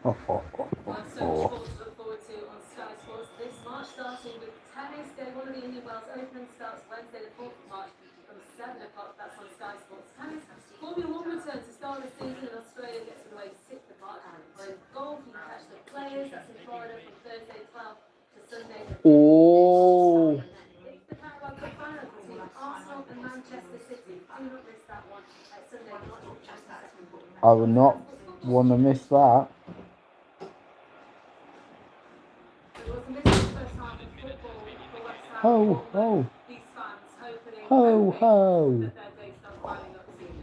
Oh, oh, oh, oh, Well, so much more to look forward to on Sky Sports this March, starting with tennis. Day one of the Indian Wells Open starts Wednesday the 4th of March from 7 o'clock. That's on Sky Sports Tennis. Formula 1 returns to start the season in Australia, gets underway 6th of March. Whereas golf, you can catch the Players, that's in Florida from Thursday 12th to Sunday the 5th. oh. It's the Carabao Cup final between Arsenal and Manchester City. Do not miss that one Sunday, March 22nd. I would not want to miss that. It was a missing first half of football for West Ham. Ho, ho. These fans hoping Ho, ho. that their day starts piling up soon.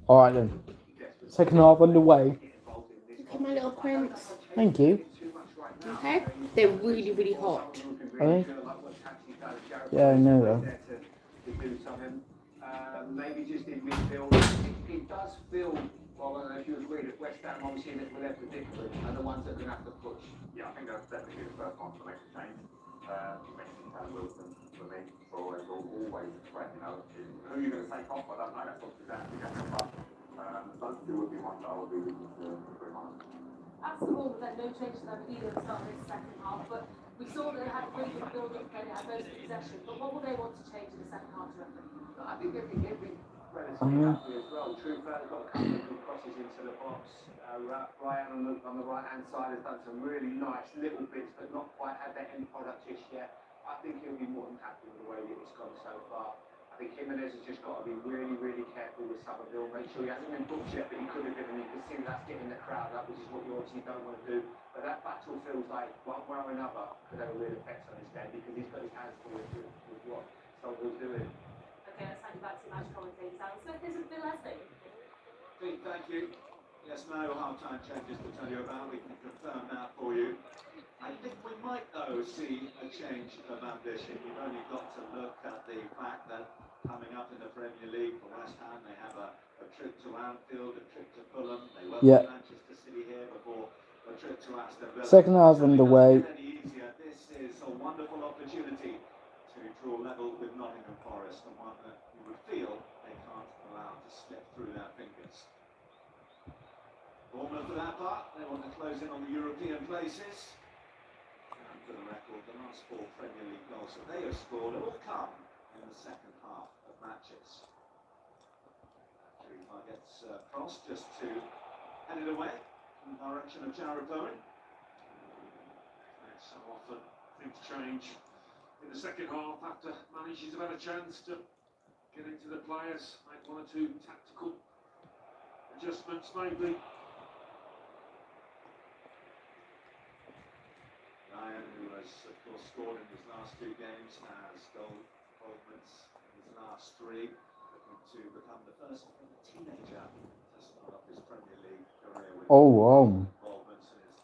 Alright then. Second half underway. Okay, my little prince. Thank you. Okay? They're really, really hot. Are they? Yeah, I know that. Maybe just in midfield. It does feel, well, I don't know if you agree, that West Ham obviously in their predicament are the ones that are going to have to push. Yeah, I think that's definitely the first one to make a change. You mentioned Callum Wilson for me, for always a threat, you know. Who you're going to take off, I don't know, that's obviously down to the but those two would be ones that I would be looking to bring on. As the whole, there's no change to them either at the start of this second half, but we saw that they had a pretty good build-up play, they had most of the possession, but what will they want to change in the second half, do you reckon? I think they've been relatively happy as well. True, they've got a couple of good crosses into the box. Ryan on the right-hand side has done some really nice little bits, but not quite had that end product just yet. I think he'll be more than happy with the way that it's gone so far. I think Jimenez has just got to be really, really careful with Somerville. Make sure he hasn't been booked yet, but he could have been, and you can see that's getting the crowd up, which is what you obviously don't want to do. But that battle feels like one way or another could have a real effect on his game because he's got his hands full with what Somerville's doing. Okay, let's hand you back to match commentators. Alan Smith, this is Bill Leslie. Pete, thank you. Yes, no half-time changes to tell you about. We can confirm that for you. I think we might, though, see a change of ambition. You've only got to look at the fact that coming up in the Premier League for West Ham, they have a trip to Anfield, a trip to Fulham. They went to Manchester City here before a trip to Aston Villa. Second half underway. This is a wonderful opportunity to draw level with Nottingham Forest, and one that you would feel they can't allow to slip through their fingers. Bournemouth, for that part, they want to close in on the European places. And for the record, the last 4 Premier League goals that they have scored have all come in the second half of matches. Jurima gets crossed just to head it away in the direction of Jared Bowen. And so often things change in the second half after managers have had a chance to get into the players, make 1 or 2 tactical adjustments maybe. Ryan, who has of course scored in his last 2 games, has goal involvements in his last 3, looking to become the first ever teenager to start off his Premier League career with involvements in his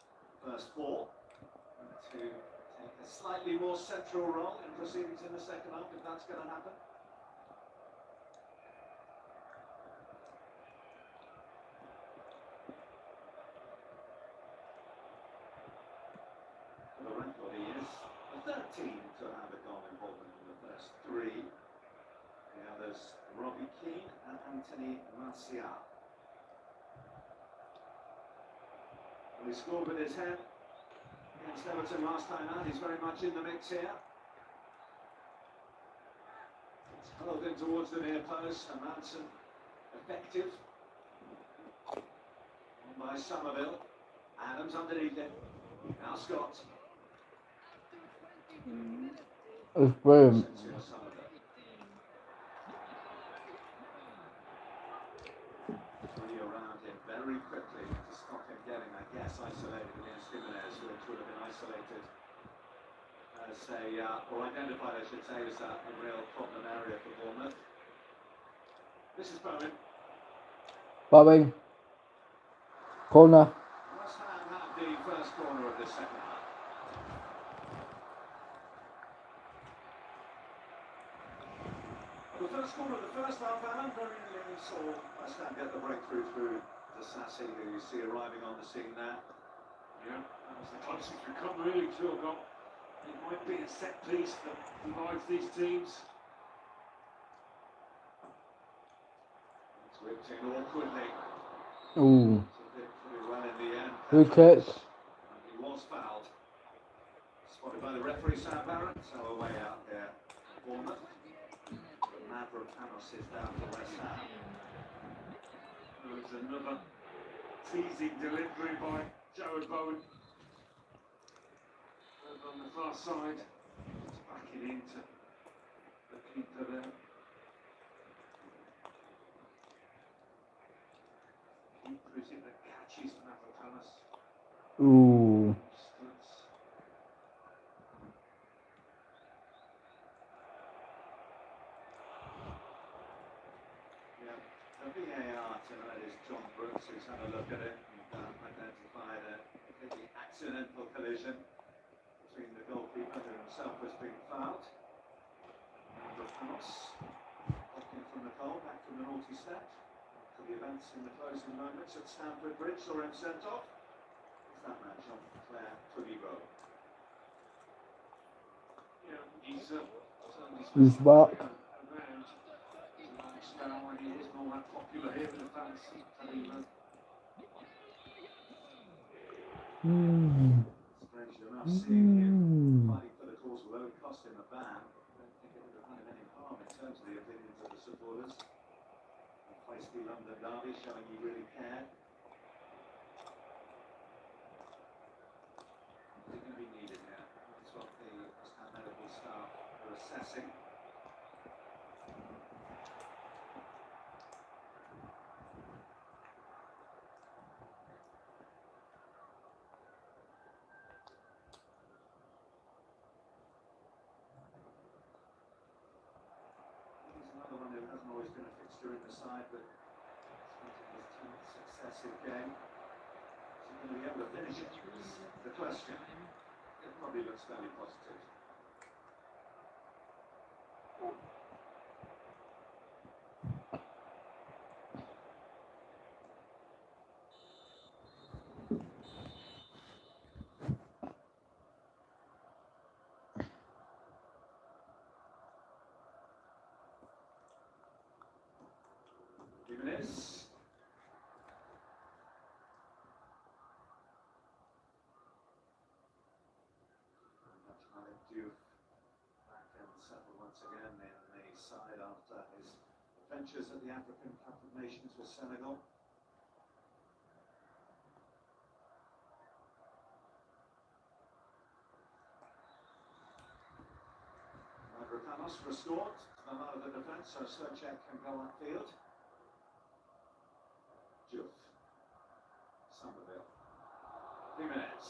first four to take a slightly more central role in proceedings in the second half, if that's going to happen. For the record, he is the 13th to have a goal involvement in the first three. The others, Robbie Keane and Anthony Martial. Well, he scored with his head against Everton last time out. He's very much in the mix here. It's hurled in towards the near post, and Manson effective. On by Somerville. Adams underneath it. Now Scott. It's brilliant. Three around him very quickly to stop him getting, I guess, isolated against Jimenez, which would have been isolated as or identified, I should say, as a real problem area for Bournemouth. This is Bowen. Bowen. Corner. West Ham have the first corner of the second half. The first corner of the first half, Alan, very nearly saw West Ham get the breakthrough through the Sassy, who you see arriving on the scene there. Yeah, that was the closest we've come really to a goal. It might be a set piece that divides these teams. It's whipped in awkwardly. Ooh. Pretty well in the end. Good kick. And he was fouled. Spotted by the referee, Sam Barrett. So away out there. Bournemouth. Mavropanos is down for West Ham. There's another teasing delivery by Joe Bowen. And on the far side, it's backing into the keeper there. Keeper is it that catches Mavropanos. Ooh. The VAR tonight is John Brooks, who's had a look at it and identified a completely accidental collision between the goalkeeper, who himself was being fouled, and Panos walking from the goal back from the naughty step. For the events in the closing moments at Stamford Bridge saw him sent off. It's that man, Jean-Claire Todibo. Yeah, he's He's back. Now when he wasn't all that popular here with the fans. Strangely enough, seeing him fighting for the cause will only cost him a ban. I don't think it would have done him any harm in terms of the opinions of the supporters. A feisty London derby showing he really cared. Is it going to be needed here? That's what the West Ham medical staff are assessing. Another one who hasn't always been a fixture in the side, but it's his 10th successive game. Is he going to be able to finish it? The question. It probably looks fairly positive. Jimenez. Diouf back and settled once again in the side after his adventures at the African Cup of Nations with Senegal. Mavropanos restored to the heart of the defence, so Socek can go upfield. Diouf. Somerville. Jimenez.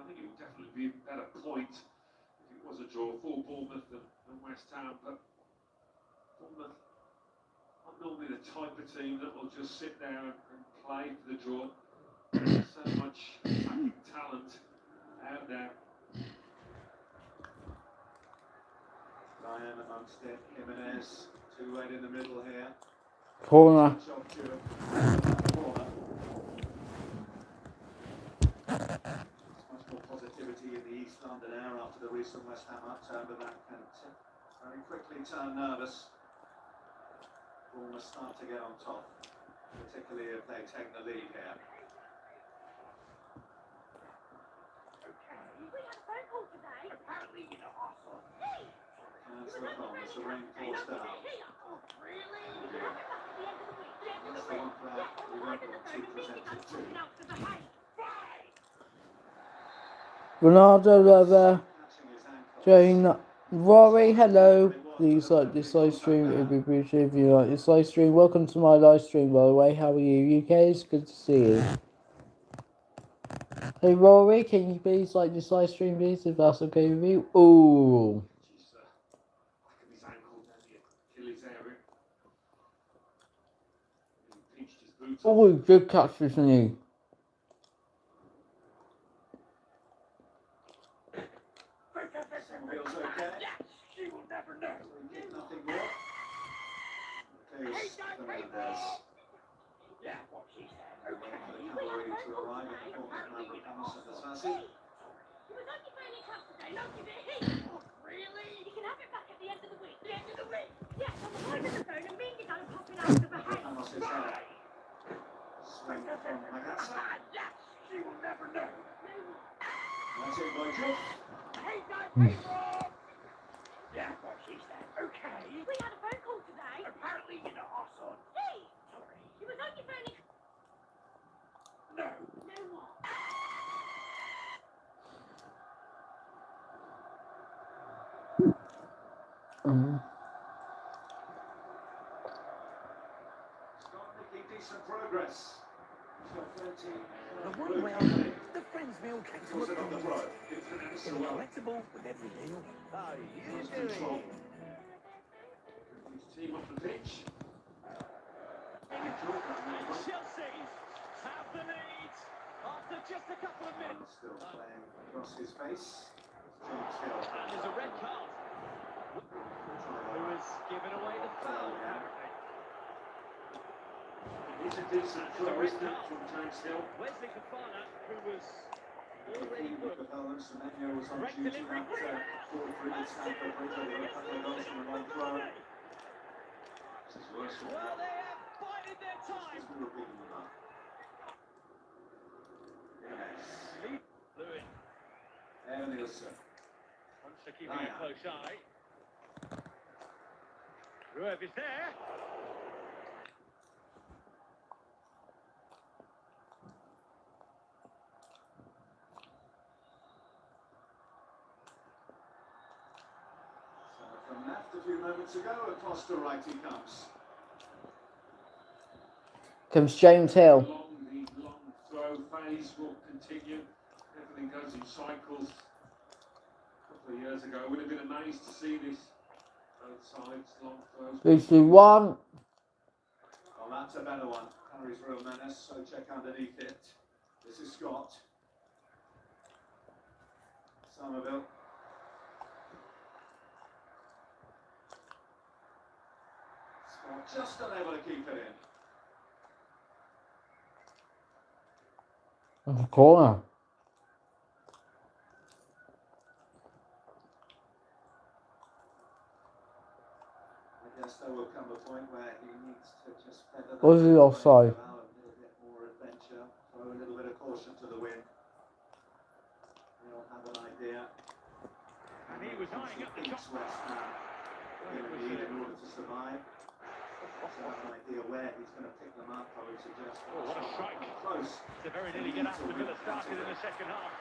I think it would definitely be a better point if it was a draw for Bournemouth than West Ham, but Bournemouth on normally the type of team that will just sit there and play for the draw. So much attacking talent out there. Ryan amongst it, Jimenez, too late in the middle here. Corner. Shot to it. Corner. Much more positivity in the East London air after the recent West Ham upturn, but that can very quickly turn nervous. Bournemouth start to get on top, particularly if they take the lead here. That's the problem, as the rain pours down. That's the one player we don't want to present it to. Ronaldo lover. Jane. Rory, hello. Please like this live stream. It would be appreciated if you like this live stream. Welcome to my live stream, by the way. How are you? UK, it's good to see you. Hey Rory, can you please like this live stream, please, if that's okay with you? Ooh. Oh, good catch for me. Feels okay. She will never know. Nothing more. Mateus Fernandez. Yeah, what she said. Okay. For the cavalry to arrive at the corner of Ramos and Asasi. Really? You can have it back at the end of the week. The end of the week? Yes, on the side of the phone and Mingy don't pop it out of the house. Ramos is there. Swing from Magassa. Yes, she will never know. That's it by Joe. Hey, don't be wrong. Yeah, what she said. Okay. We had a phone call today. Apparently you're not our son. Hey, sorry. You was on your phone. No. No what? Starting to make decent progress. He's got 13. The one way the friends meal came to a promise. Incredible with every meal. How are you doing? His team off the pitch. Chelsea have the lead after just a couple of minutes. Still playing across his face. James Hill. And there's a red card. Who has given away the foul, apparently. It's a decent throw, isn't it, from James Hill? Wesley Fofana, who was already booked. Semenyo was on duty at 43 at Stamford Bridge. There were a couple of goals from a long throw. This is worse than Well, they have bided their time. we were picking them up. Yes. Lewin Nielsen. wants to keep a close eye. Ruev is there. From left a few moments ago, across to right he comes. Comes James Hill. The long throw phase will continue. Everything goes in cycles. A couple of years ago, I would have been amazed to see this. Both sides, long throws. 3-1. Well, that's a better one. Carries real menace, so check underneath it. This is Scott. Somerville. Scott just unable to keep it in. That's a corner. I guess there will come a point where he needs to just feather that. Was he offside? Allow a little bit more adventure, throw a little bit of caution to the wind. He'll have an idea. And he was eyeing up the top. West Ham going to need in order to survive. So have an idea where he's going to pick them up. I would suggest. Oh, what a strike. Close. To very nearly get Aston Villa started in the second half.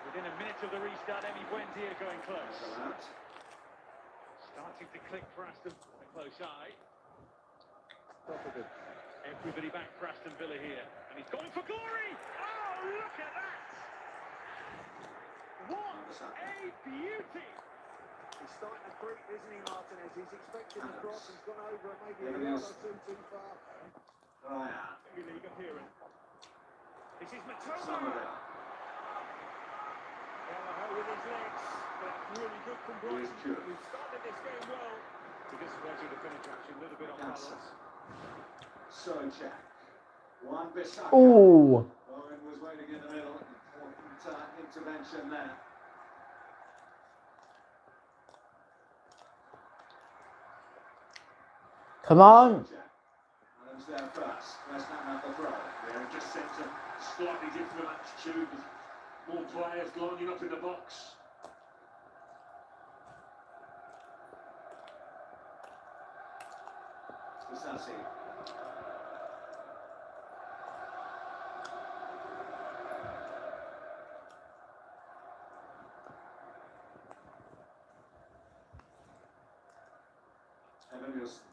Within a minute of the restart, Emi Buendia going close. Starting to click for Aston Villa. A close eye. Everybody back for Aston Villa here. And he's going for glory! Oh, look at that! What a beauty! He's starting to creep, isn't he, Martinez? He's expecting the cross. He's gone over and maybe a yard or two too far. Maybe you can hear it. This is Matoma. Gallagher with his legs. That's really good from Brighton. We've started this game well. To disappointing to finish actually a little bit off balance. Sojak. One Bissaka. Oh. Owen was waiting in the middle. Important intervention there. Come on. Adams there first. West Ham at the throw. Yeah, it just sets a slightly different attitude with more players lining up in the box. Sassi. Evan Wilson.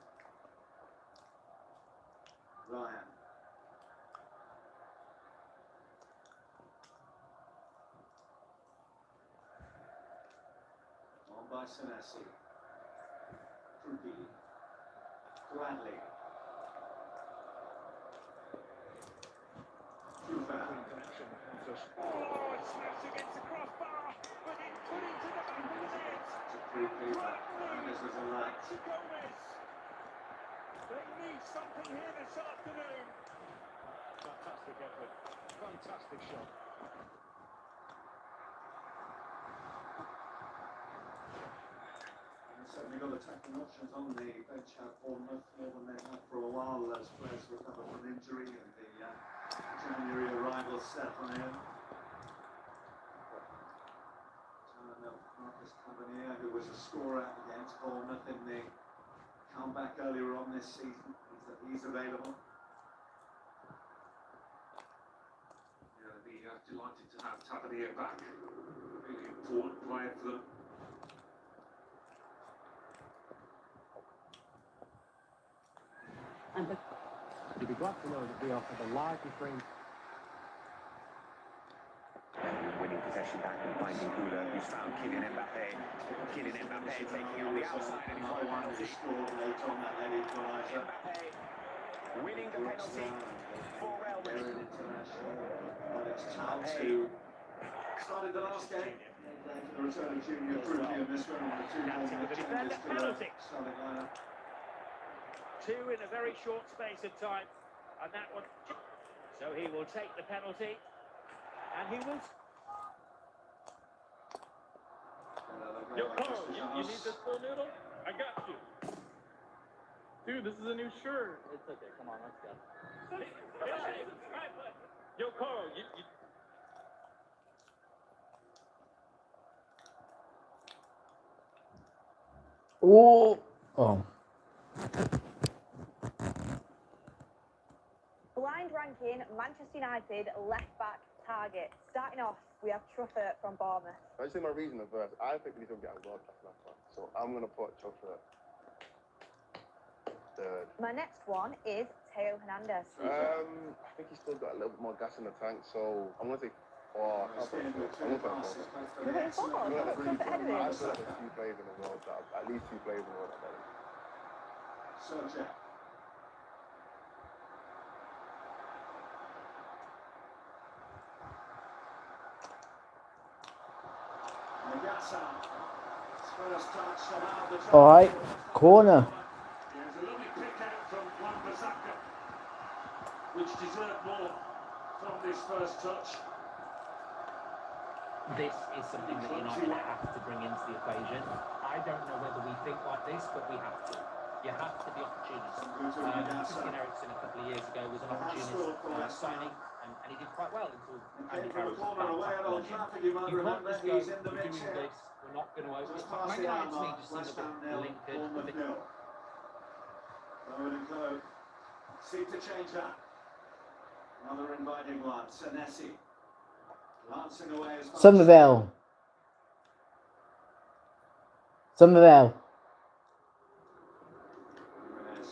Ryan. On by Senesi. Krupi. Bradley. Oh, it smashed against the crossbar, but it put into the back of the net. This was a light. They need something here this afternoon. Fantastic effort. Fantastic shot. Certainly got attacking options on the bench at Bournemouth, more than they have for a while as players recover from injury and the January arrivals settle in. Marcus Tavernier, who was a scorer against Bournemouth in the comeback earlier on this season, he's available. Yeah, they'll be delighted to have Tavernier back. Really important player for them. You'd be glad to know that we offer the largest range. Winning possession back and finding Gula, who's found Kylian Mbappe. Kylian Mbappe taking on the outside and he's got a penalty. Mbappe winning the penalty for Real Madrid. Started the last game. The return of Junior Fruity in this one on the two Penalty. Two in a very short space of time, and that one. So he will take the penalty, and he will. Yo, Carl, you need this full noodle? I got you. Dude, this is a new shirt. It's okay, come on, let's go. Yo, Carl, you Oh. Oh. Blind ranking, Manchester United left-back target. Starting off, we have Truffert from Bournemouth. I just say my reason first. I think we need to get a World Cup left back. So I'm going to put Truffert third. My next one is Theo Hernandez. I think he's still got a little bit more gas in the tank, so I'm going to say four. I'm going to put four. You're putting four? Truffert ahead of him? I feel like there's a few players in the world that at least two players in the world that better. Sojak. All right, corner. There's a lovely pick out from Wan-Bissaka, which deserved more from this first touch. This is something that United have to bring into the equation. I don't know whether we think like this, but we have to. You have to be opportunist. Christian Eriksen a couple of years ago was an opportunist signing, and he did quite well until Andy Carroll was back on him. You can't just go, we're doing this, we're not going to open it. Man United to me just seem a bit blinkered. Owen and Co. Seek to change that. Another inviting one, Senesi. Lancing away as much. Somerville.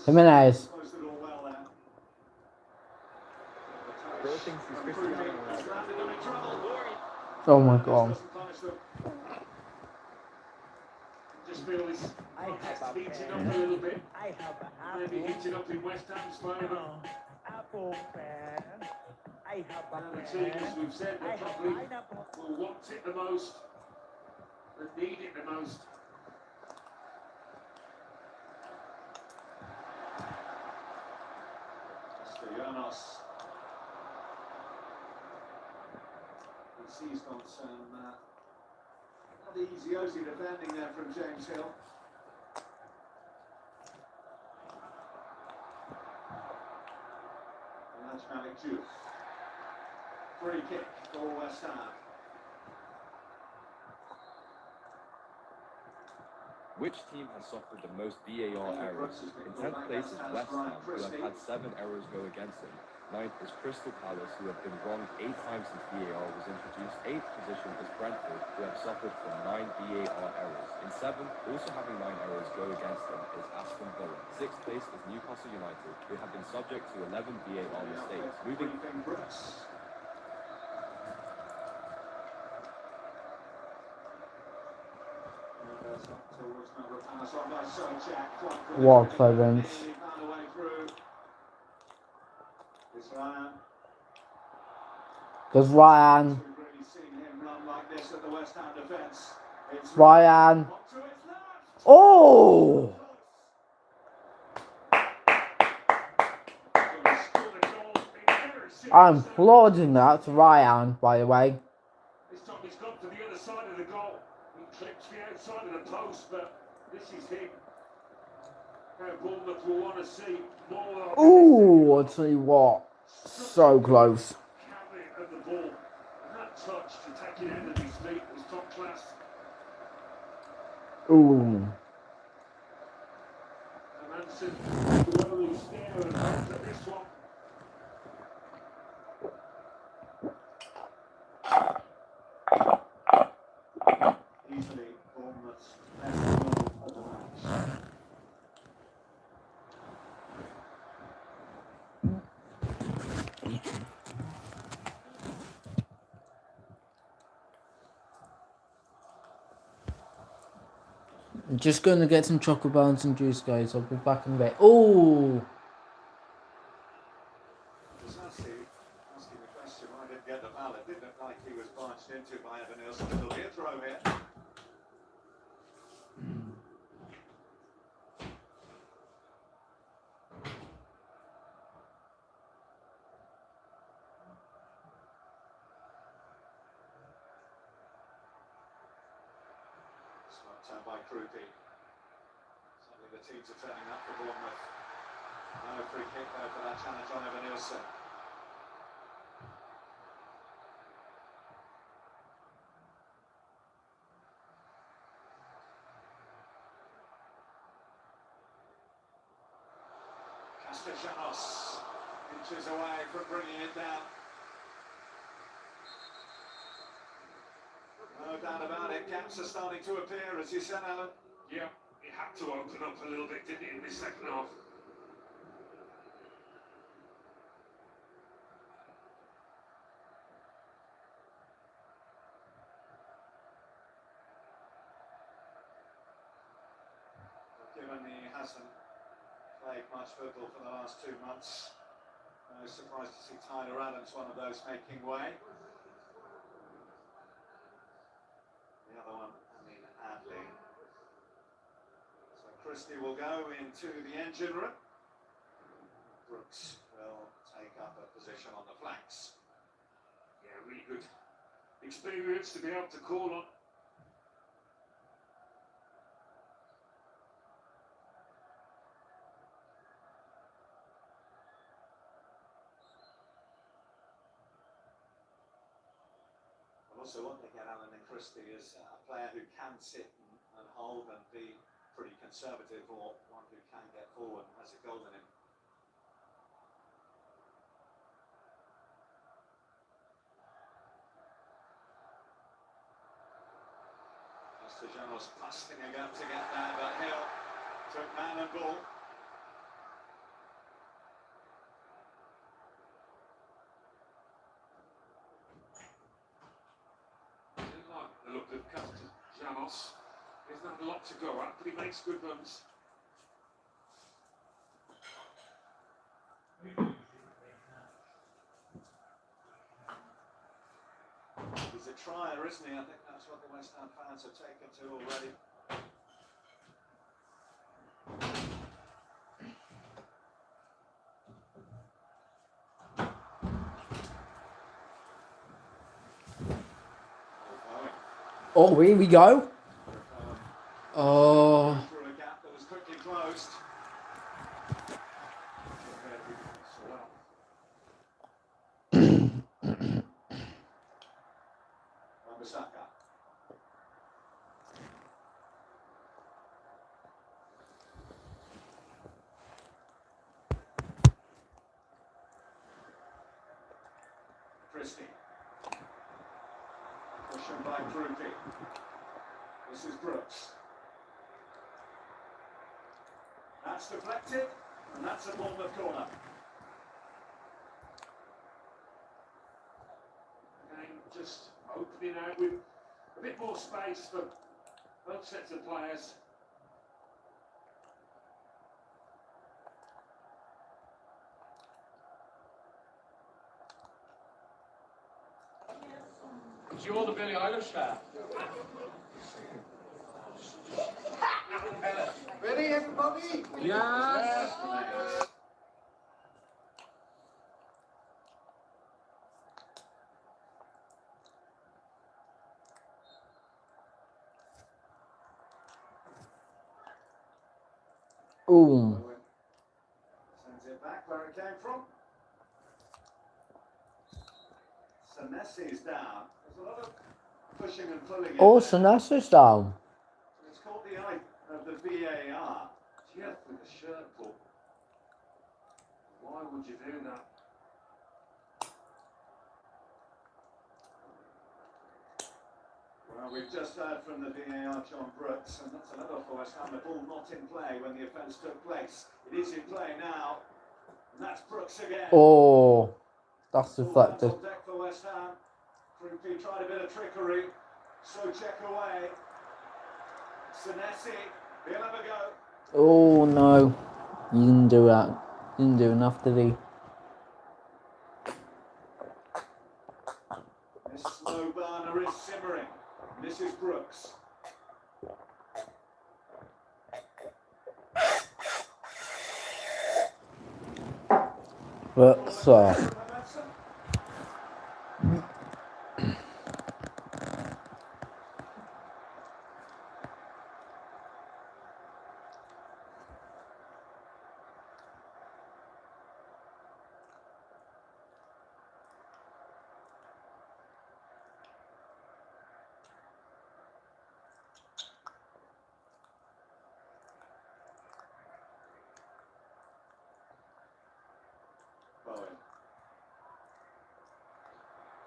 Jimenez. Just just feel this protest heating up a little bit. I have an Maybe apple. heating up in West Ham's favour. Apple pear. I have a And the pear. team, as we've said, I that have probably pineapple. will want it the most, that need it the most. Castellanos. He seized on some not easy defending there from James Hill. And that's Malik Diouf. Free kick for West Ham. Which team has suffered the most VAR errors? In 10th place is West Ham, who have had 7 errors go against them. 9th is Crystal Palace, who have been wrong 8 times since VAR was introduced. 8th position is Brentford, who have suffered from 9 VAR errors. In 7th, also having 9 errors go against them, is Aston Villa. 6th place is Newcastle United, who have been subject to 11 VAR mistakes. Moving What clearance? Because Ryan. Ryan. Oh! I'm applauding that to Ryan, by the way. This time he's gone to the other side of the goal. He clips the outside of the post, but this is him. Now Bournemouth will want to see more of Ooh, I'll tell you what. So close. carrying of the ball. And that touch to take it out of his feet was top class. Ooh. And Anson, whoever will stare and hope at this one. Easily Bournemouth's best goal of the match. I'm just going to get some chocolate bars and juice, guys. I'll be back in a bit. Ooh. Asking the question, why didn't get the foul? It didn't look like he was barged into by Evan Nielsen. It'll be a throw here. Swapped out by Krupi. Suddenly the teams are turning up for Bournemouth. No free kick though for that challenge on Evan Nielsen. Castellanos inches away from bringing it down. No doubt about it, gaps are starting to appear, as you said, Alan. Yeah, he had to open up a little bit, didn't he, in this second half? Given he hasn't played much football for the last 2 months, no surprise to see Tyler Adams, one of those making way. The other one, Adley. So Christie will go into the engine room. Brooks will take up a position on the flanks. Yeah, really good experience to be able to call on. Also, what they get Alan and Christie is a player who can sit and hold and be pretty conservative, or one who can get forward and has a goal in him. Castellanos busting a gap to get there, but Hill took man and ball. The look of Castellanos. Is got a lot to go at, but he makes good runs. He's a trier, isn't he? I think that's what the West Ham fans have taken to already. Oh, here we go. Oh. Through a gap that was quickly closed. Wan-Bissaka. Christie. Pushing by Krupi. This is Brooks. That's deflected, and that's a Bournemouth corner. Again, just opening out with a bit more space for both sets of players. You're the Billie Eilish star. Ready, everybody? Yes. Ooh. Sends it back where it came from. Senesi's down. There's a lot of pushing and pulling. Oh, Sinestre's down. It's caught the eye of the VAR. Jeff with the shirt pull. Why would you do that? Well, we've just heard from the VAR, John Brooks, and that's another for West Ham. The ball not in play when the offence took place. It is in play now, and that's Brooks again. Oh, that's deflected. On deck for West Ham. Krupi tried a bit of trickery. So check away. Senesi, he'll have a go. Oh no, you didn't do that. You didn't do enough, did he? This slow burner is simmering. This is Brooks. Brooks.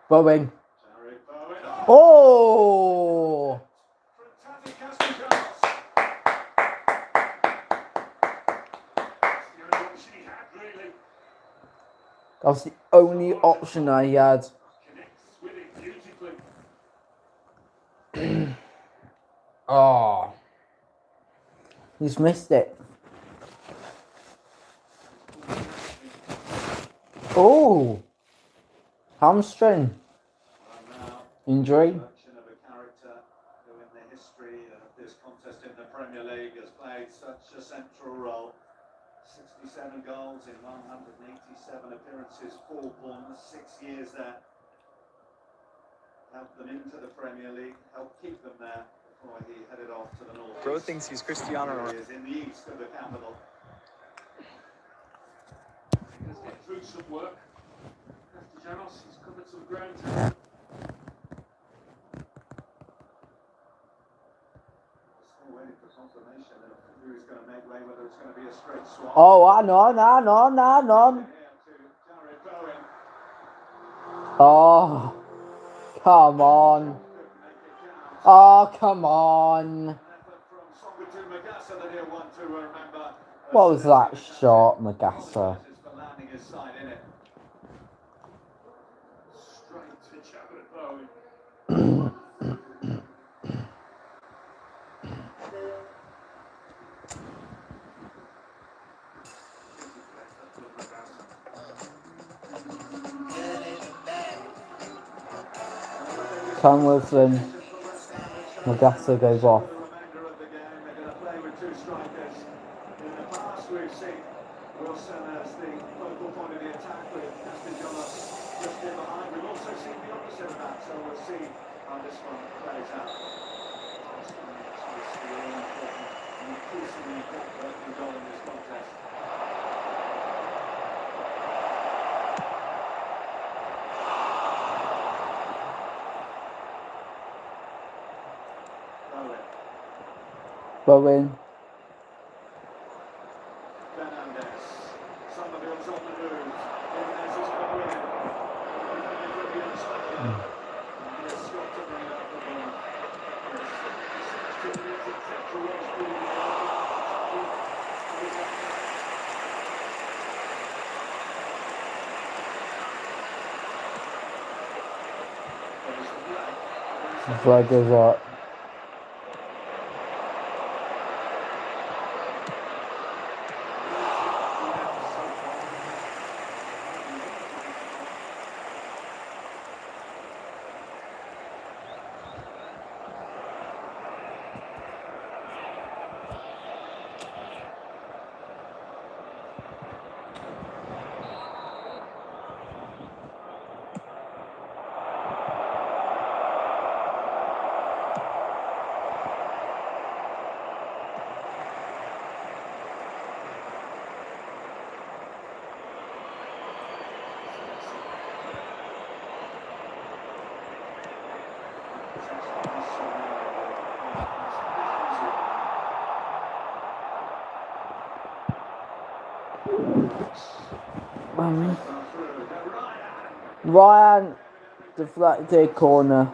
Bowen. Oh! That was the only option I had. Oh. He's missed it. Oh. Hamstring. Injury. Of a character who in the history of this contest in the Premier League has played such a central role. 67 goals in 187 appearances for Bournemouth, 6 years there. Helped them into the Premier League, helped keep them there before he headed off to the north. Bro thinks he's Cristiano Ronaldo. He is in the east of the capital. Let's get through some work. After Janos, he's covered some ground today. Still waiting for confirmation of who is going to make way, whether it's going to be a straight swap. Oh, I know. Oh. Come on. Oh, come on. What was that shot, Magassa? Canworth and Magassa goes off. Two strikers. In the past, we've seen Wilson as the focal point of the attack with Castellanos just in behind. We've also seen the opposite of that, so we'll see how this one plays out. It's a really important, increasingly important opening goal in this contest. Bowen. Somerville's on the move. Jimenez is going in. Yes, Scott to bring it up the ball. The flag goes up. Ryan deflected corner.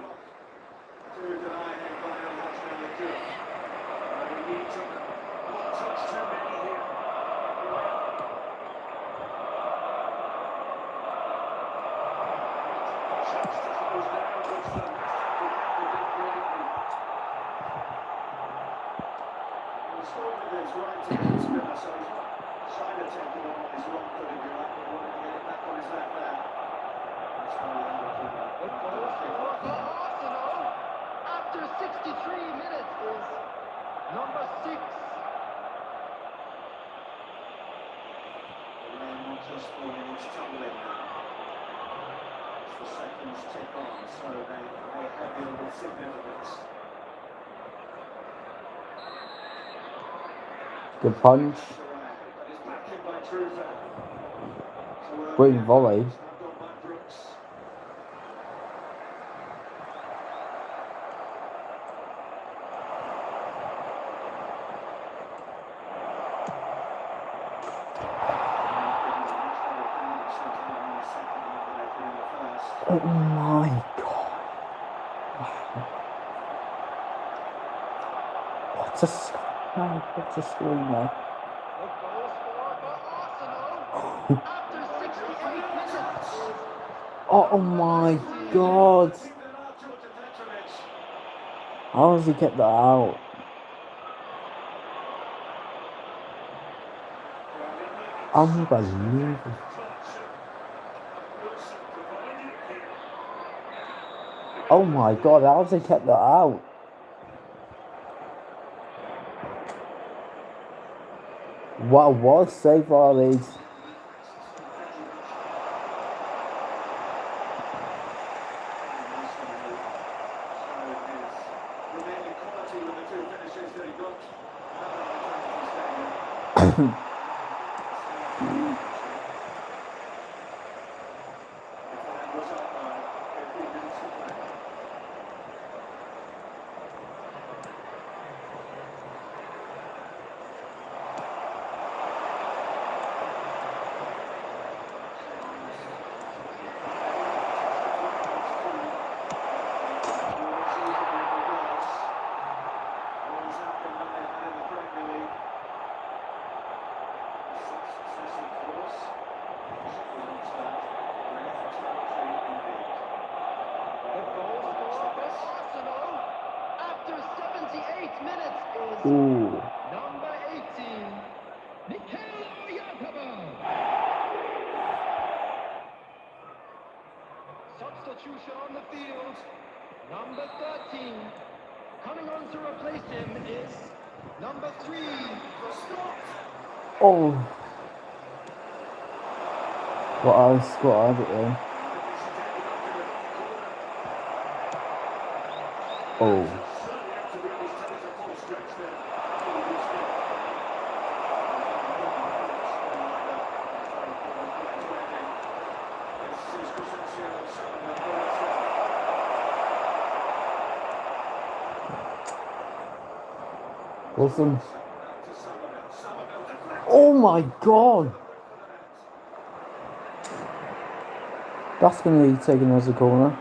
After 63 minutes is number 6. Just 4 minutes tumbling now. As the seconds tick on, so they have with significance. Good punch. Great volley. Oh my god. What a screamer. Oh my god. How has he kept that out? Unbelievable. Oh my god, how has he kept that out? Wow, what a save are these? Ooh. Number 18, substitution on the field. Number 13. Coming on to replace him is number 3, Scott. Oh. What else? What had it in? Oh. Wilson. Oh my god! That's going to be taken as a corner.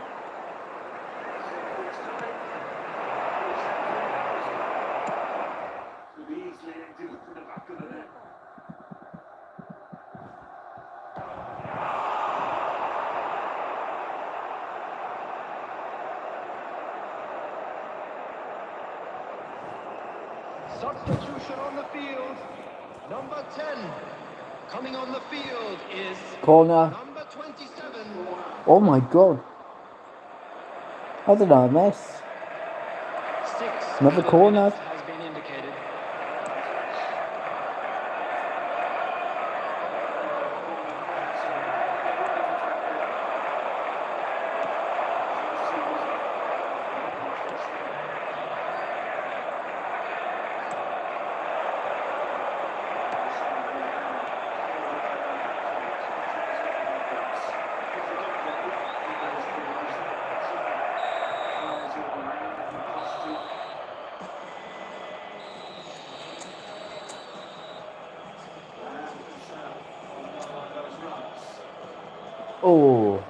Substitution on the field. Number 10. Coming on the field is Corner. number 27. Oh my god. How did I miss? Another corner. Has been indicated. Oh.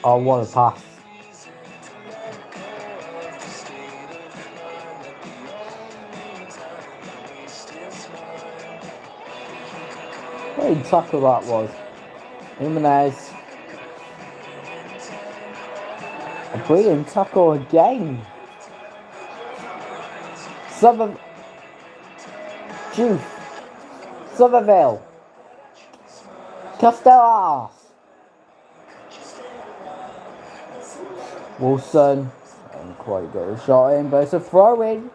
Oh, what a pass. What a tackle that was. Jimenez. A brilliant tackle again. Somerville. Castellas. Wilson. Didn't quite get a shot in, but it's a throw in.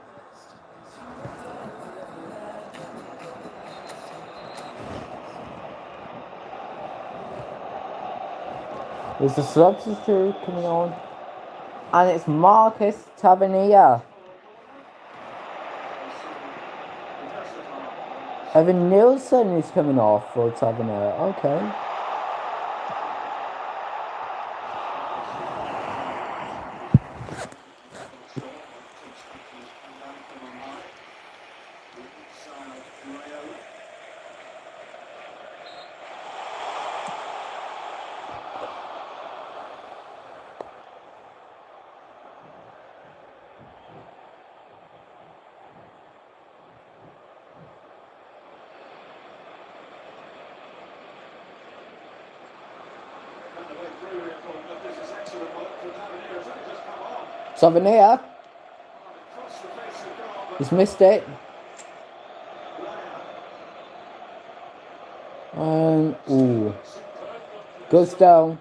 There's a substitute coming on. And it's Marcus Tavernier. Evan Nielsen is coming off for Tavernier. Okay. Tavernier. He's missed it. And ooh. Goes down.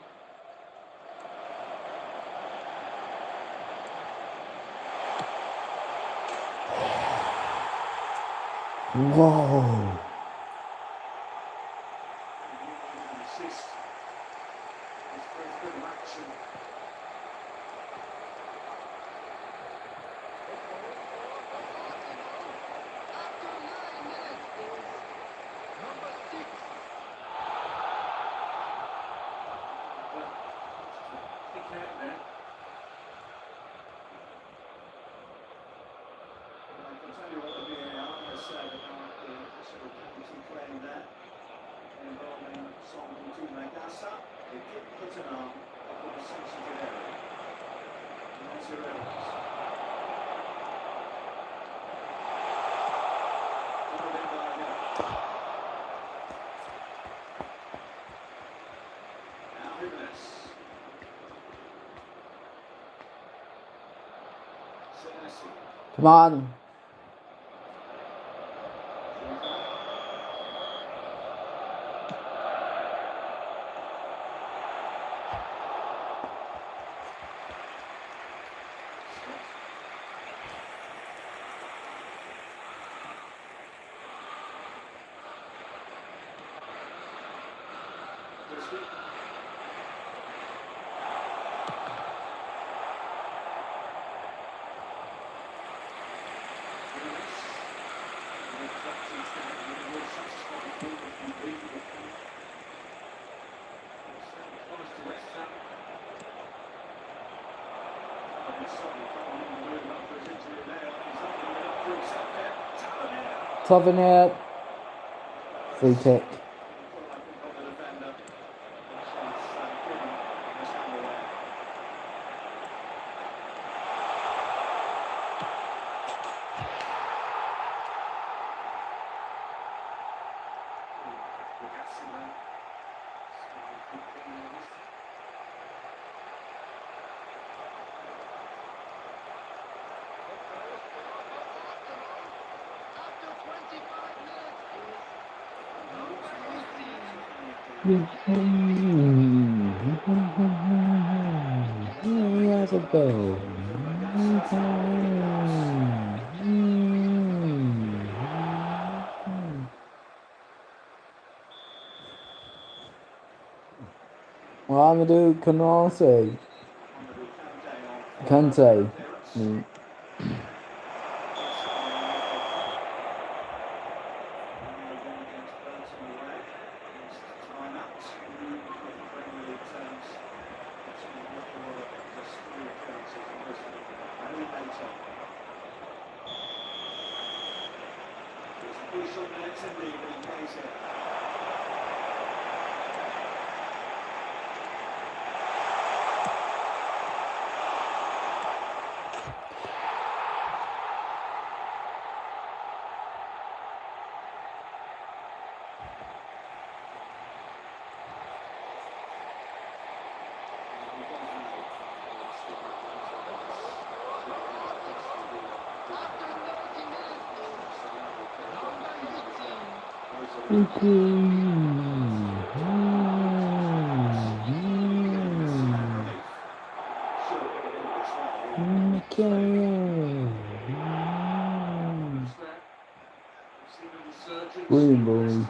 Whoa. Come on. Toughen it. Free kick. Let's go. Amadou Kanase. Kante. Crucial minutes indeed, but he pays it. Green boy.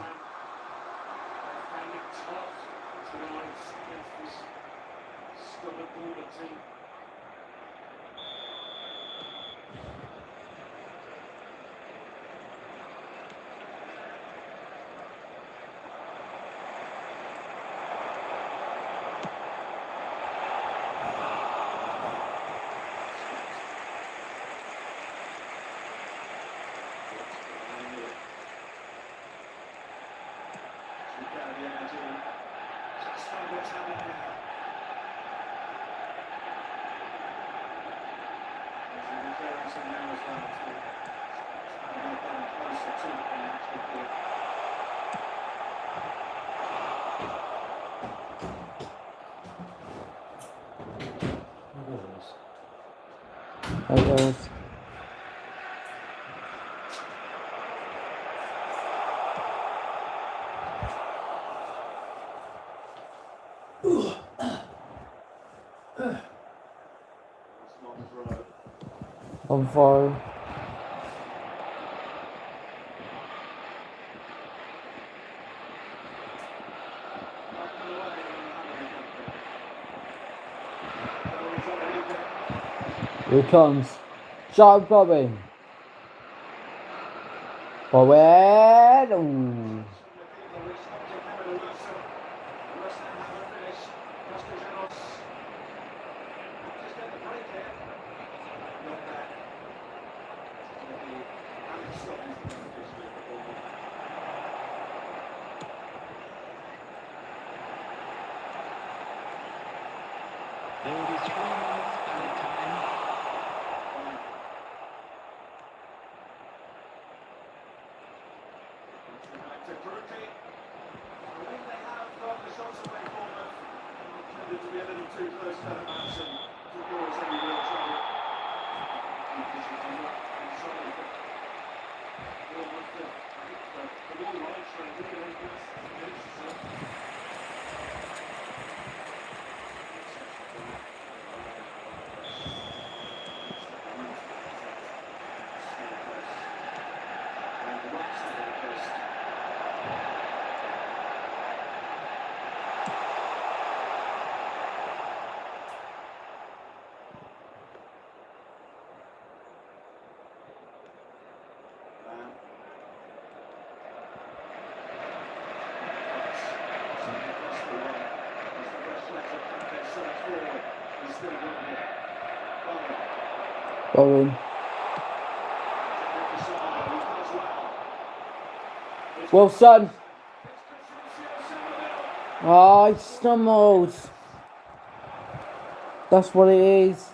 Hi guys. On fire. Here it comes. Sharp bobbing. Forward. Ooh. There will be 3 minutes added time. Back to Brookie. I think they have the shots away Bournemouth. Tended to be a little too close to the match and to cause any real trouble. Bowen. Wilson. Oh, he stumbled. That's what it is.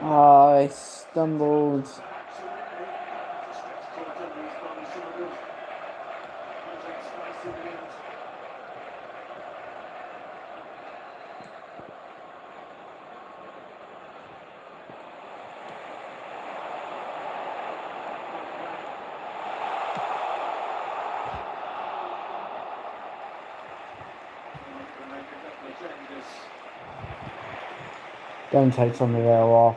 Oh, he stumbled. Don't take some of their off.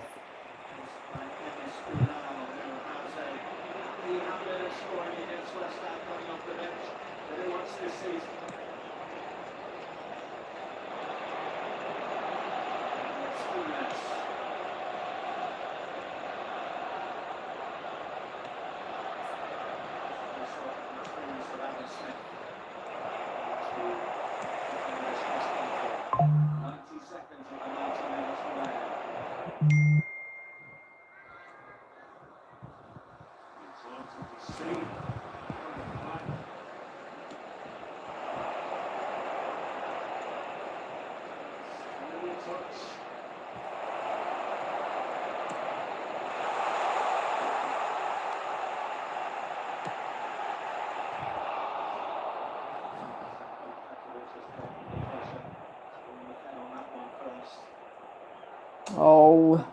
Oh.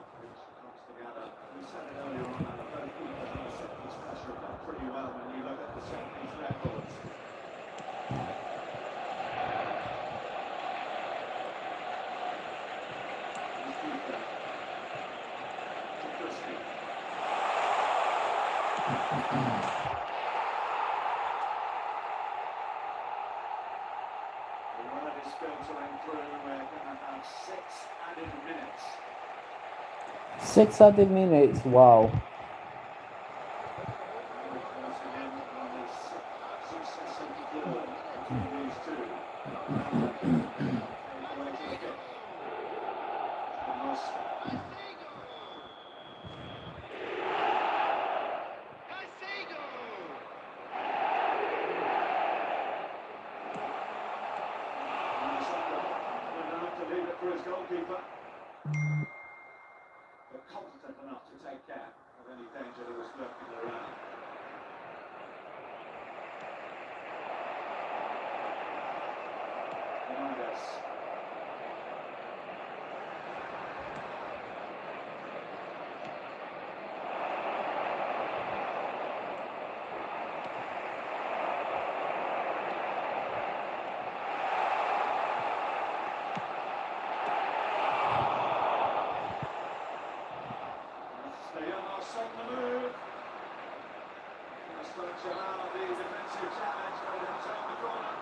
Filtering through, we're going to have 6 added minutes. 6 added minutes, wow. For his goalkeeper, but competent enough to take care of any danger that was lurking around. Fernandes. On the move. Watchalong, the defensive challenge, but it turn the corner.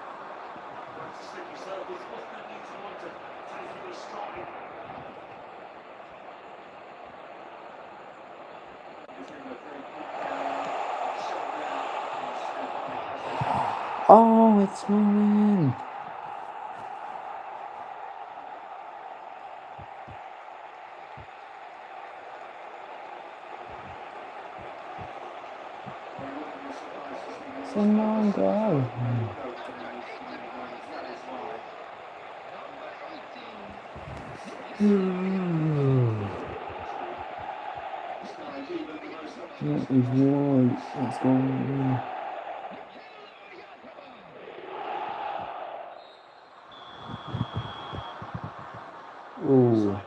Trying to stick yourself, there's nothing you need to want to take you a stride. Oh, it's going in. It's a 9-goal. That is why it's gone. Oh.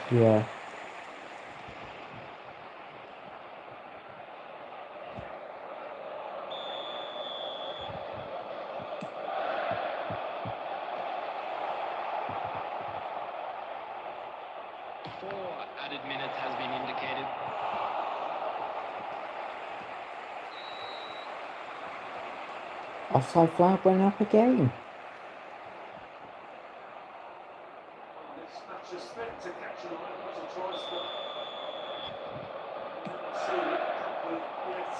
Yeah. Added minutes has been indicated. Offside flag went up again. This match is spent to catch an eye, not a choice, but see it complete yet.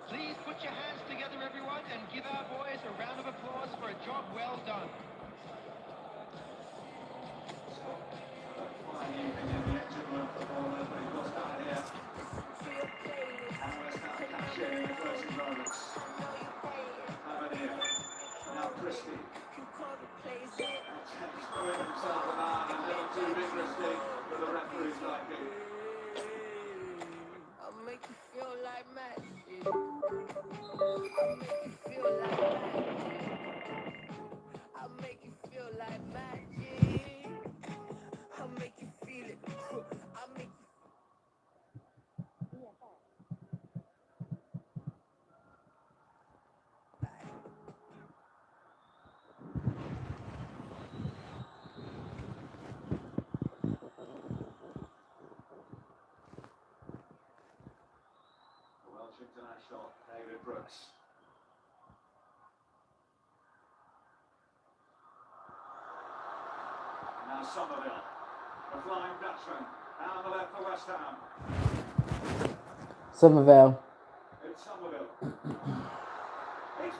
Please put your hands together, everyone, and give our boys a round of applause for a job well done. I'll make you feel like magic. I'll make you feel like magic. I'll make you feel like magic. I'll make you feel it. I'll make you. Welsh international David Brooks. Now Somerville, the Flying Dutchman, down the left for West Ham. Somerville. It's Somerville. It's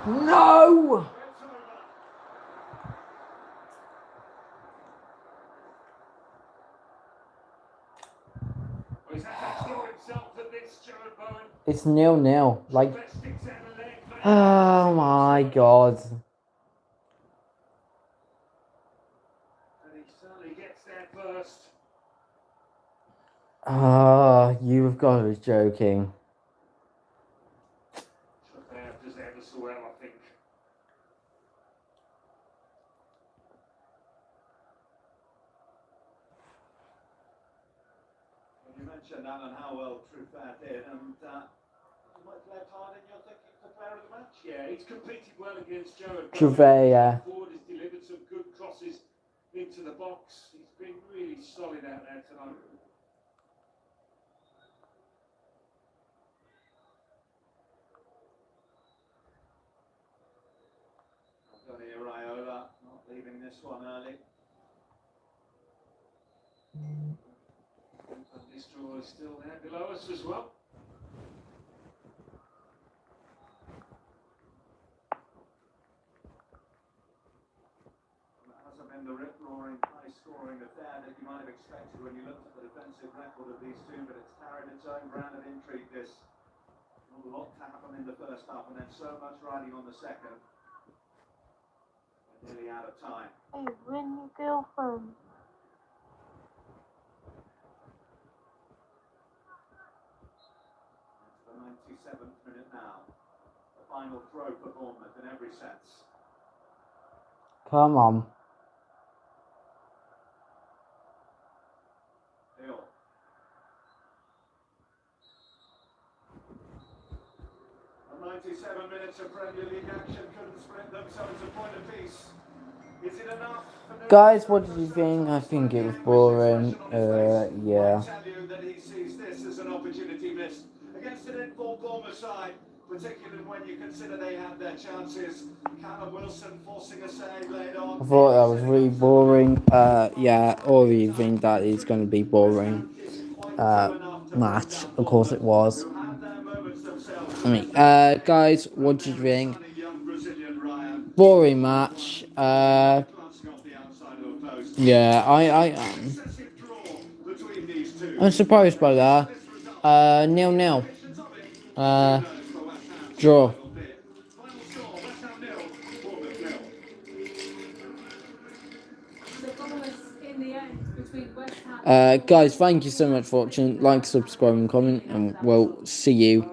No! It's over. Well, he's had to throw himself at this, Jared Bowen. It's 0-0. Like, oh my god. And he certainly gets there first. You've got to be joking. Trofeo does ever so well, I think. You mentioned Alan how well Truffaut did, and you might play hard and you're thinking the player of the match. Yeah, he's competed well against Jared Bowen. Trofeo, yeah. Forward has delivered some good crosses into the box. He's been really solid out there tonight. Johnny Raiola not leaving this one early. This draw is still there below us as well. That hasn't been the rip-roaring, high-scoring affair that you might have expected when you looked at the defensive record of these two, but it's carried its own brand of intrigue, this. Not a lot to happen in the first half, and then so much riding on the second. We're nearly out of time. Hey, when your girlfriend? It's the 97th minute now. The final throw for Bournemouth in every sense. Come on. 97 minutes of Premier League action couldn't sprint themselves a point apiece. Is it enough? Guys, what did you think? I think it was boring. Yeah. I tell you that he sees this as an opportunity missed against an in-form Bournemouth side, particularly when you consider they had their chances. Callum Wilson forcing a save laid on. I thought that was really boring. Yeah, or you think that is going to be boring. Match, of course it was. I mean, guys, what did you think? Boring match. Yeah, I'm surprised by that. 0-0. Draw. So goalless in the end between West Ham. Guys, thank you so much for watching. Like, subscribe, and comment, and we'll see you